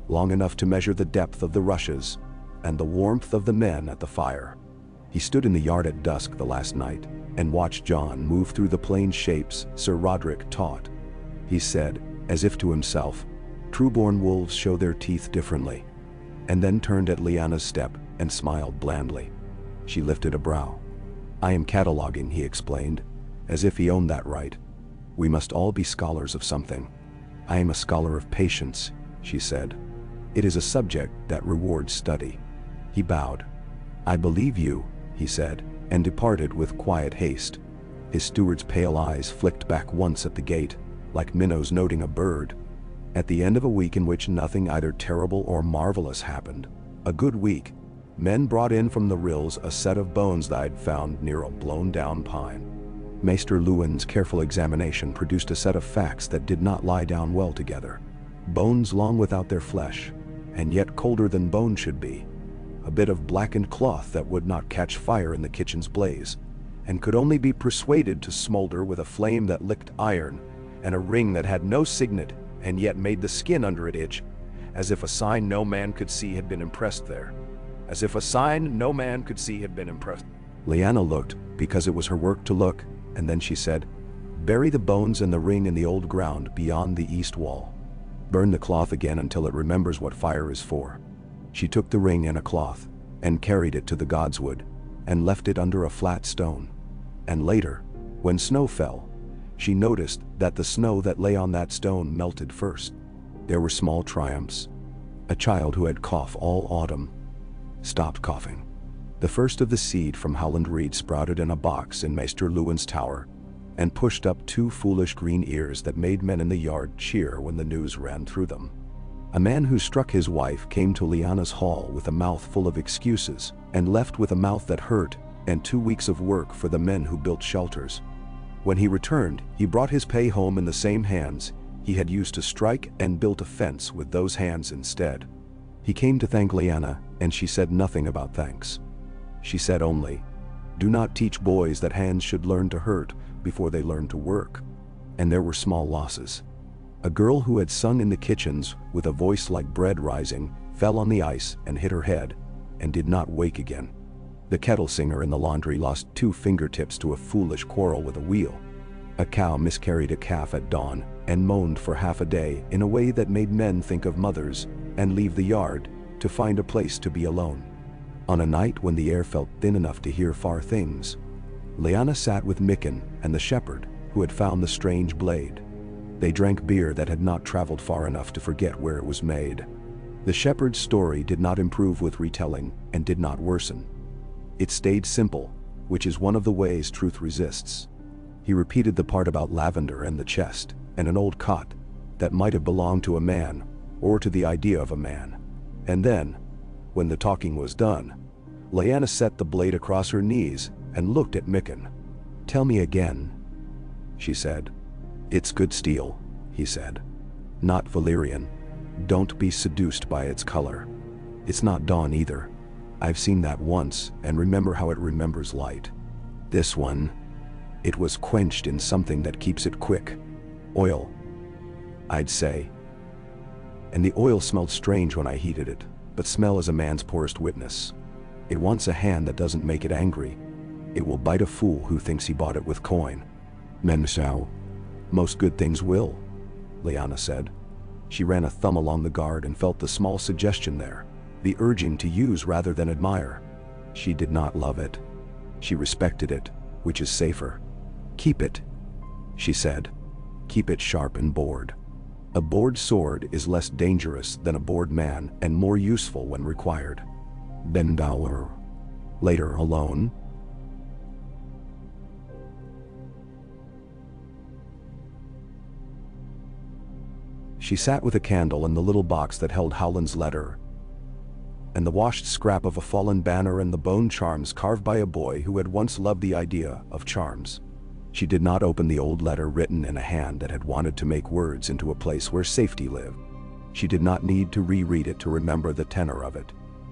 long enough to measure the depth of the rushes and the warmth of the men at the fire. He stood in the yard at dusk the last night and watched Jon move through the plain shapes Sir Roderick taught. He said, as if to himself, "Trueborn wolves show their teeth differently," and then turned at Lyanna's step and smiled blandly. She lifted a brow. "I am cataloguing," he explained, as if he owned that right. "We must all be scholars of something." "I am a scholar of patience," she said. "It is a subject that rewards study." He bowed. "I believe you," he said, and departed with quiet haste. His steward's pale eyes flicked back once at the gate, like minnows noting a bird. At the end of a week in which nothing either terrible or marvelous happened, a good week, men brought in from the rills a set of bones that I'd found near a blown-down pine. Maester Luwin's careful examination produced a set of facts that did not lie down well together. Bones long without their flesh, and yet colder than bone should be. A bit of blackened cloth that would not catch fire in the kitchen's blaze, and could only be persuaded to smolder with a flame that licked iron, and a ring that had no signet and yet made the skin under it itch, as if a sign no man could see had been impressed there. As if a sign no man could see had been impressed. Lyanna looked, because it was her work to look, and then she said, "Bury the bones and the ring in the old ground beyond the east wall. Burn the cloth again until it remembers what fire is for." She took the ring and a cloth, and carried it to the Godswood, and left it under a flat stone. And later, when snow fell, she noticed that the snow that lay on that stone melted first. There were small triumphs. A child who had coughed all autumn stopped coughing. The first of the seed from Howland Reed sprouted in a box in Maester Luwin's tower, and pushed up 2 foolish green ears that made men in the yard cheer when the news ran through them. A man who struck his wife came to Lyanna's hall with a mouth full of excuses, and left with a mouth that hurt, and 2 weeks of work for the men who built shelters. When he returned, he brought his pay home in the same hands he had used to strike, and built a fence with those hands instead. He came to thank Lyanna, and she said nothing about thanks. She said only, "Do not teach boys that hands should learn to hurt before they learn to work." And there were small losses. A girl who had sung in the kitchens with a voice like bread rising fell on the ice and hit her head, and did not wake again. The kettle singer in the laundry lost 2 fingertips to a foolish quarrel with a wheel. A cow miscarried a calf at dawn and moaned for half a day in a way that made men think of mothers and leave the yard to find a place to be alone. On a night when the air felt thin enough to hear far things, Lyanna sat with Mikken and the shepherd who had found the strange blade. They drank beer that had not traveled far enough to forget where it was made. The shepherd's story did not improve with retelling and did not worsen. It stayed simple, which is one of the ways truth resists. He repeated the part about lavender and the chest and an old cot that might have belonged to a man or to the idea of a man. And then, when the talking was done, Lyanna set the blade across her knees and looked at Mikken. "Tell me again," she said. "It's good steel," he said. "Not Valyrian. Don't be seduced by its color. It's not dawn either. I've seen that once and remember how it remembers light. This one, it was quenched in something that keeps it quick. Oil, I'd say. And the oil smelled strange when I heated it, but smell is a man's poorest witness. It wants a hand that doesn't make it angry. It will bite a fool who thinks he bought it with coin. Men shall. Most good things will," Lyanna said. She ran a thumb along the guard and felt the small suggestion there, the urging to use rather than admire. She did not love it. She respected it, which is safer. "Keep it," she said. "Keep it sharp and bored. A bored sword is less dangerous than a bored man and more useful when required." Ben Dowler. Later, alone. She sat with a candle and the little box that held Howland's letter, and the washed scrap of a fallen banner and the bone charms carved by a boy who had once loved the idea of charms. She did not open the old letter written in a hand that had wanted to make words into a place where safety lived. She did not need to reread it to remember the tenor of it.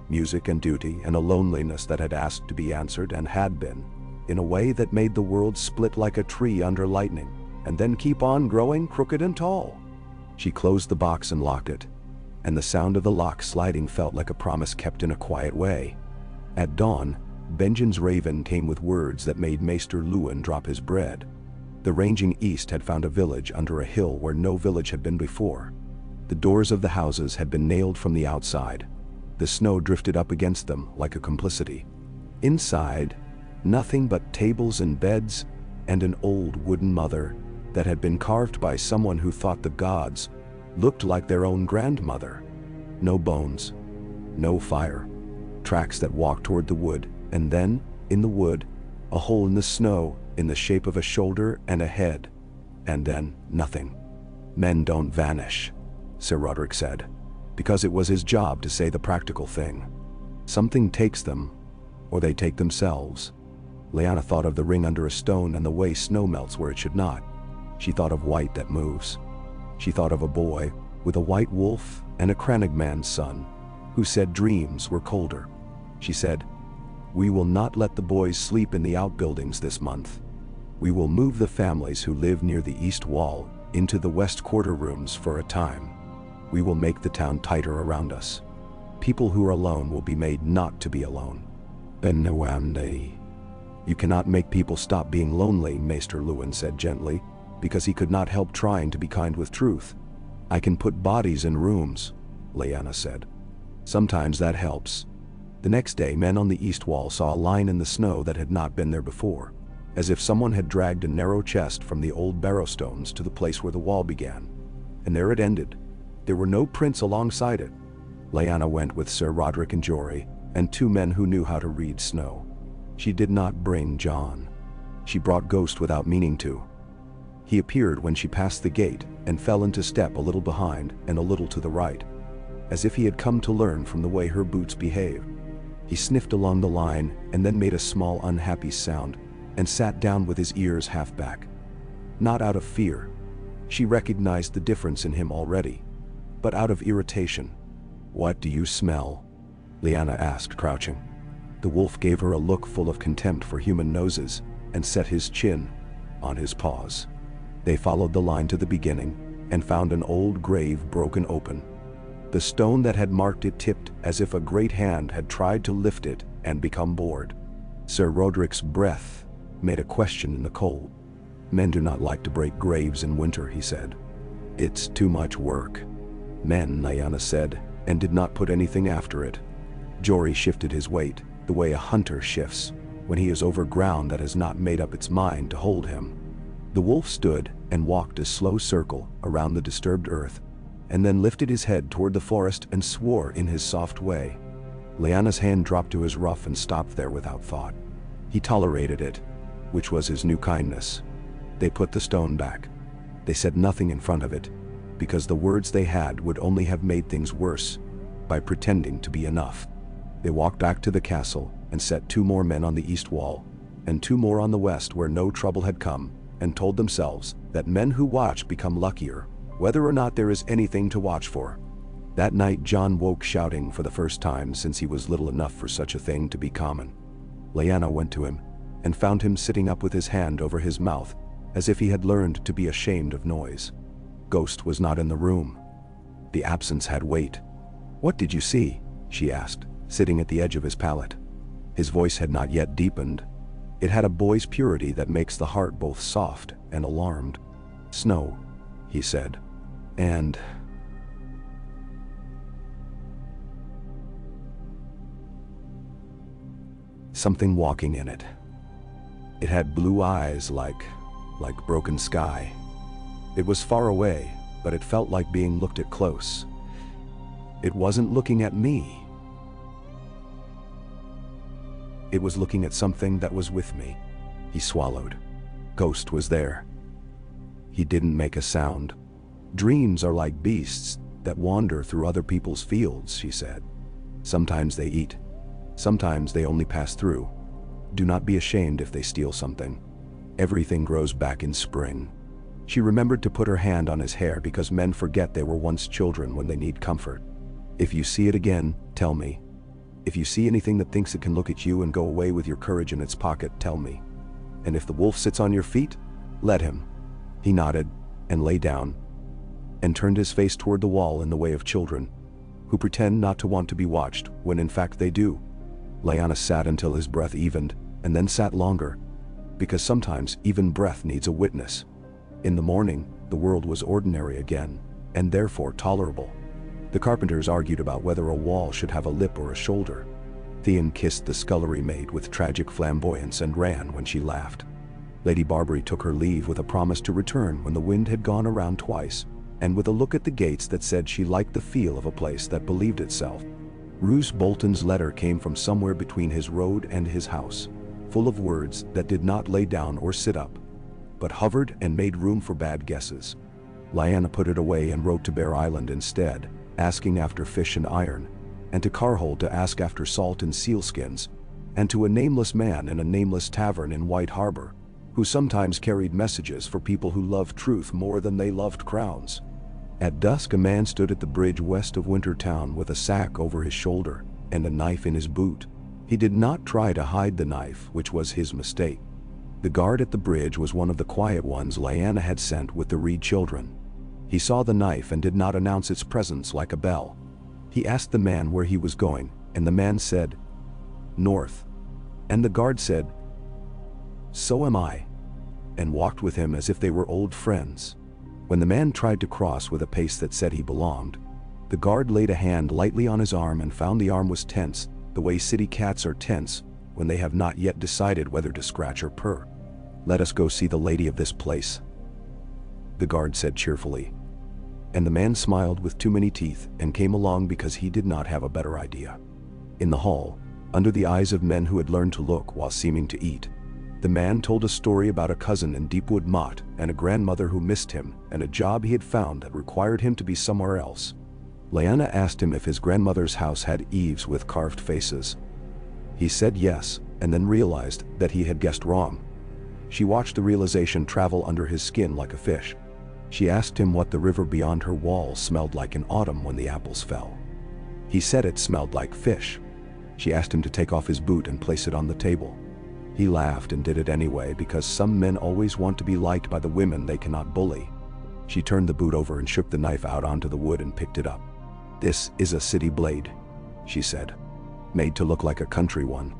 Music and duty and a loneliness that had asked to be answered and had been, in a way that made the world split like a tree under lightning, and then keep on growing crooked and tall. She closed the box and locked it, and the sound of the lock sliding felt like a promise kept in a quiet way. At dawn, Benjen's raven came with words that made Maester Luwin drop his bread. The ranging east had found a village under a hill where no village had been before. The doors of the houses had been nailed from the outside. The snow drifted up against them like a complicity. Inside, nothing but tables and beds and an old wooden mother that had been carved by someone who thought the gods looked like their own grandmother. No bones, no fire, tracks that walked toward the wood, and then, in the wood, a hole in the snow in the shape of a shoulder and a head, and then nothing. "Men don't vanish," Sir Roderick said, because it was his job to say the practical thing. Something takes them, or they take themselves. Lyanna thought of the ring under a stone and the way snow melts where it should not. She thought of white that moves. She thought of a boy with a white wolf and a Cranagman's son, who said dreams were colder. She said, "We will not let the boys sleep in the outbuildings this month. We will move the families who live near the east wall into the west quarter rooms for a time. We will make the town tighter around us. People who are alone will be made not to be alone." "Benawamde." "You cannot make people stop being lonely," Maester Luwin said gently, because he could not help trying to be kind with truth. "I can put bodies in rooms," Lyanna said. "Sometimes that helps." The next day, men on the east wall saw a line in the snow that had not been there before, as if someone had dragged a narrow chest from the old barrow stones to the place where the wall began. And there it ended. There were no prints alongside it. Lyanna went with Sir Roderick and Jory, and 2 men who knew how to read snow. She did not bring John. She brought Ghost without meaning to. He appeared when she passed the gate and fell into step a little behind and a little to the right, as if he had come to learn from the way her boots behaved. He sniffed along the line and then made a small unhappy sound and sat down with his ears half back. Not out of fear. She recognized the difference in him already, but out of irritation. "What do you smell?" Lyanna asked, crouching. The wolf gave her a look full of contempt for human noses and set his chin on his paws. They followed the line to the beginning and found an old grave broken open. The stone that had marked it tipped as if a great hand had tried to lift it and become bored. Sir Roderick's breath made a question in the cold. "Men do not like to break graves in winter," he said. "It's too much work." "Men," Lyanna said, and did not put anything after it. Jory shifted his weight, the way a hunter shifts when he is over ground that has not made up its mind to hold him. The wolf stood and walked a slow circle around the disturbed earth, and then lifted his head toward the forest and swore in his soft way. Lyanna's hand dropped to his ruff and stopped there without thought. He tolerated it, which was his new kindness. They put the stone back. They said nothing in front of it, because the words they had would only have made things worse by pretending to be enough. They walked back to the castle and set 2 more men on the east wall, and 2 more on the west where no trouble had come, and told themselves that men who watch become luckier, whether or not there is anything to watch for. That night Jon woke shouting for the first time since he was little enough for such a thing to be common. Lyanna went to him and found him sitting up with his hand over his mouth, as if he had learned to be ashamed of noise. Ghost was not in the room. The absence had weight. "What did you see?" she asked, sitting at the edge of his pallet. His voice had not yet deepened. It had a boy's purity that makes the heart both soft and alarmed. "Snow," he said, "and something walking in it. It had blue eyes like broken sky. It was far away, but it felt like being looked at close. It wasn't looking at me. It was looking at something that was with me." He swallowed. Ghost was there. He didn't make a sound. "Dreams are like beasts that wander through other people's fields," she said. "Sometimes they eat. Sometimes they only pass through. Do not be ashamed if they steal something. Everything grows back in spring." She remembered to put her hand on his hair because men forget they were once children when they need comfort. "If you see it again, tell me. If you see anything that thinks it can look at you and go away with your courage in its pocket, tell me. And if the wolf sits on your feet, let him." He nodded and lay down and turned his face toward the wall in the way of children, who pretend not to want to be watched when in fact they do. Lyanna sat until his breath evened, and then sat longer, because sometimes even breath needs a witness. In the morning, the world was ordinary again, and therefore tolerable. The carpenters argued about whether a wall should have a lip or a shoulder. Theon kissed the scullery maid with tragic flamboyance and ran when she laughed. Lady Barbary took her leave with a promise to return when the wind had gone around twice, and with a look at the gates that said she liked the feel of a place that believed itself. Roose Bolton's letter came from somewhere between his road and his house, full of words that did not lay down or sit up, but hovered and made room for bad guesses. Lyanna put it away and wrote to Bear Island instead, asking after fish and iron, and to Carhold to ask after salt and sealskins, and to a nameless man in a nameless tavern in White Harbor, who sometimes carried messages for people who loved truth more than they loved crowns. At dusk a man stood at the bridge west of Wintertown with a sack over his shoulder and a knife in his boot. He did not try to hide the knife, which was his mistake. The guard at the bridge was one of the quiet ones Lyanna had sent with the Reed children. He saw the knife and did not announce its presence like a bell. He asked the man where he was going, and the man said, "North." And the guard said, "So am I," and walked with him as if they were old friends. When the man tried to cross with a pace that said he belonged, the guard laid a hand lightly on his arm and found the arm was tense, the way city cats are tense when they have not yet decided whether to scratch or purr. "Let us go see the lady of this place," the guard said cheerfully. And the man smiled with too many teeth and came along because he did not have a better idea. In the hall, under the eyes of men who had learned to look while seeming to eat, the man told a story about a cousin in Deepwood Motte and a grandmother who missed him and a job he had found that required him to be somewhere else. Lyanna asked him if his grandmother's house had eaves with carved faces. He said yes, and then realized that he had guessed wrong. She watched the realization travel under his skin like a fish. She asked him what the river beyond her wall smelled like in autumn when the apples fell. He said it smelled like fish. She asked him to take off his boot and place it on the table. He laughed and did it anyway because some men always want to be liked by the women they cannot bully. She turned the boot over and shook the knife out onto the wood and picked it up. "This is a city blade," she said, "made to look like a country one."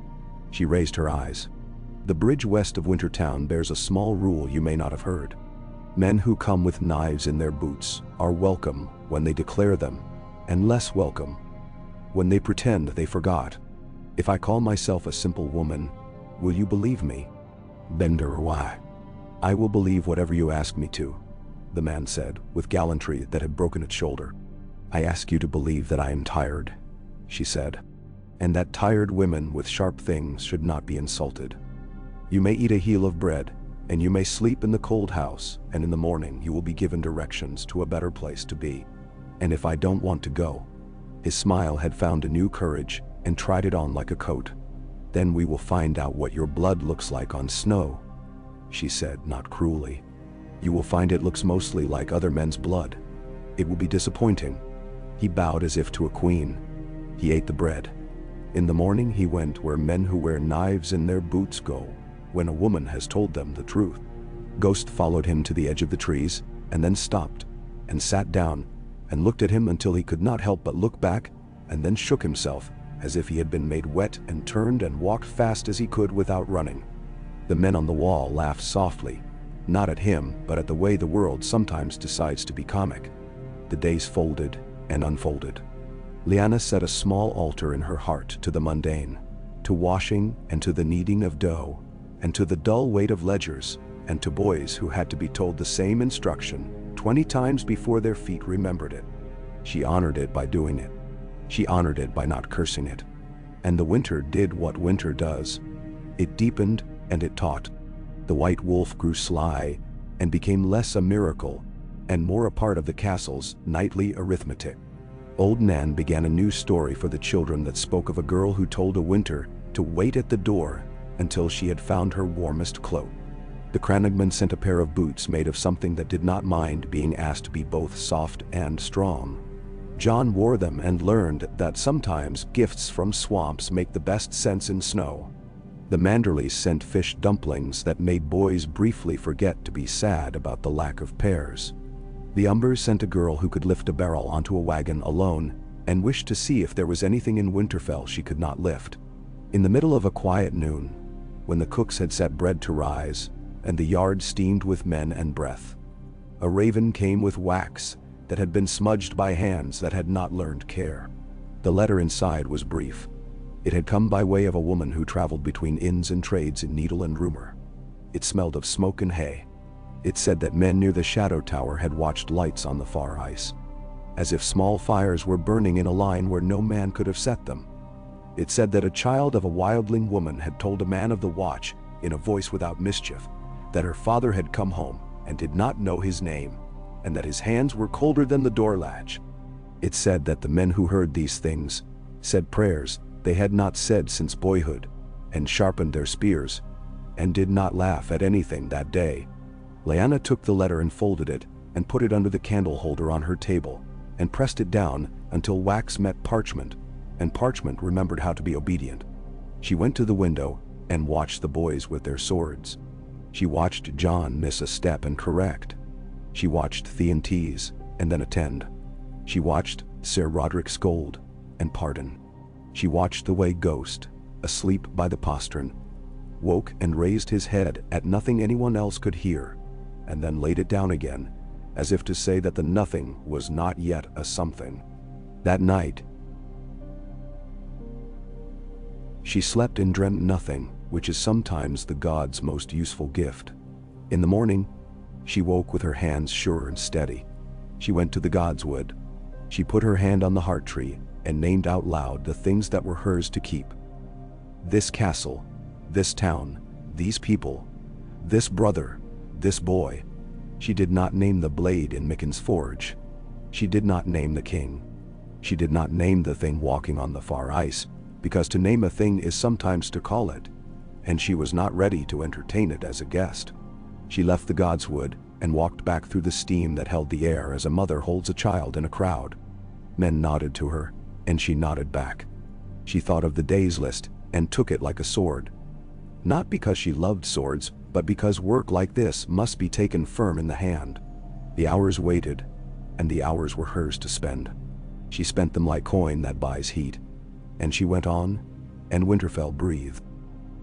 She raised her eyes. "The bridge west of Wintertown bears a small rule you may not have heard. Men who come with knives in their boots are welcome when they declare them, and less welcome when they pretend they forgot. If I call myself a simple woman, will you believe me?" "Bender or why?" "I will believe whatever you ask me to," the man said, with gallantry that had broken its shoulder. "I ask you to believe that I am tired," she said, "and that tired women with sharp things should not be insulted. You may eat a heel of bread, and you may sleep in the cold house, and in the morning you will be given directions to a better place to be. And if I don't want to go," his smile had found a new courage and tried it on like a coat, "then we will find out what your blood looks like on snow," she said, not cruelly. "You will find it looks mostly like other men's blood. It will be disappointing." He bowed as if to a queen. He ate the bread. In the morning he went where men who wear knives in their boots go when a woman has told them the truth. Ghost followed him to the edge of the trees, and then stopped, and sat down, and looked at him until he could not help but look back, and then shook himself, as if he had been made wet, and turned and walked fast as he could without running. The men on the wall laughed softly, not at him, but at the way the world sometimes decides to be comic. The days folded and unfolded. Lyanna set a small altar in her heart to the mundane, to washing and to the kneading of dough, and to the dull weight of ledgers, and to boys who had to be told the same instruction 20 times before their feet remembered it. She honored it by doing it. She honored it by not cursing it. And the winter did what winter does. It deepened and it taught. The white wolf grew sly and became less a miracle and more a part of the castle's nightly arithmetic. Old Nan began a new story for the children that spoke of a girl who told a winter to wait at the door until she had found her warmest cloak. The Cranagman sent a pair of boots made of something that did not mind being asked to be both soft and strong. John wore them and learned that sometimes gifts from swamps make the best sense in snow. The Manderleys sent fish dumplings that made boys briefly forget to be sad about the lack of pears. The Umbers sent a girl who could lift a barrel onto a wagon alone and wished to see if there was anything in Winterfell she could not lift. In the middle of a quiet noon, when the cooks had set bread to rise, and the yard steamed with men and breath, a raven came with wax that had been smudged by hands that had not learned care. The letter inside was brief. It had come by way of a woman who traveled between inns and trades in needle and rumor. It smelled of smoke and hay. It said that men near the Shadow Tower had watched lights on the far ice, as if small fires were burning in a line where no man could have set them. It said that a child of a wildling woman had told a man of the watch, in a voice without mischief, that her father had come home and did not know his name, and that his hands were colder than the door latch. It said that the men who heard these things said prayers they had not said since boyhood, and sharpened their spears, and did not laugh at anything that day. Lyanna took the letter and folded it, and put it under the candle holder on her table, and pressed it down until wax met parchment, and parchment remembered how to be obedient. She went to the window and watched the boys with their swords. She watched John miss a step and correct. She watched Theon tease and then attend. She watched Sir Roderick scold and pardon. She watched the way Ghost, asleep by the postern, woke and raised his head at nothing anyone else could hear, and then laid it down again, as if to say that the nothing was not yet a something. That night, she slept and dreamt nothing, which is sometimes the gods' most useful gift. In the morning, she woke with her hands sure and steady. She went to the god's wood. She put her hand on the heart tree and named out loud the things that were hers to keep. This castle, this town, these people, this brother, this boy. She did not name the blade in Micken's forge. She did not name the king. She did not name the thing walking on the far ice, because to name a thing is sometimes to call it, and she was not ready to entertain it as a guest. She left the god's wood and walked back through the steam that held the air as a mother holds a child in a crowd. Men nodded to her, and she nodded back. She thought of the days list and took it like a sword. Not because she loved swords, but because work like this must be taken firm in the hand. The hours waited, and the hours were hers to spend. She spent them like coin that buys heat. And she went on, and Winterfell breathed.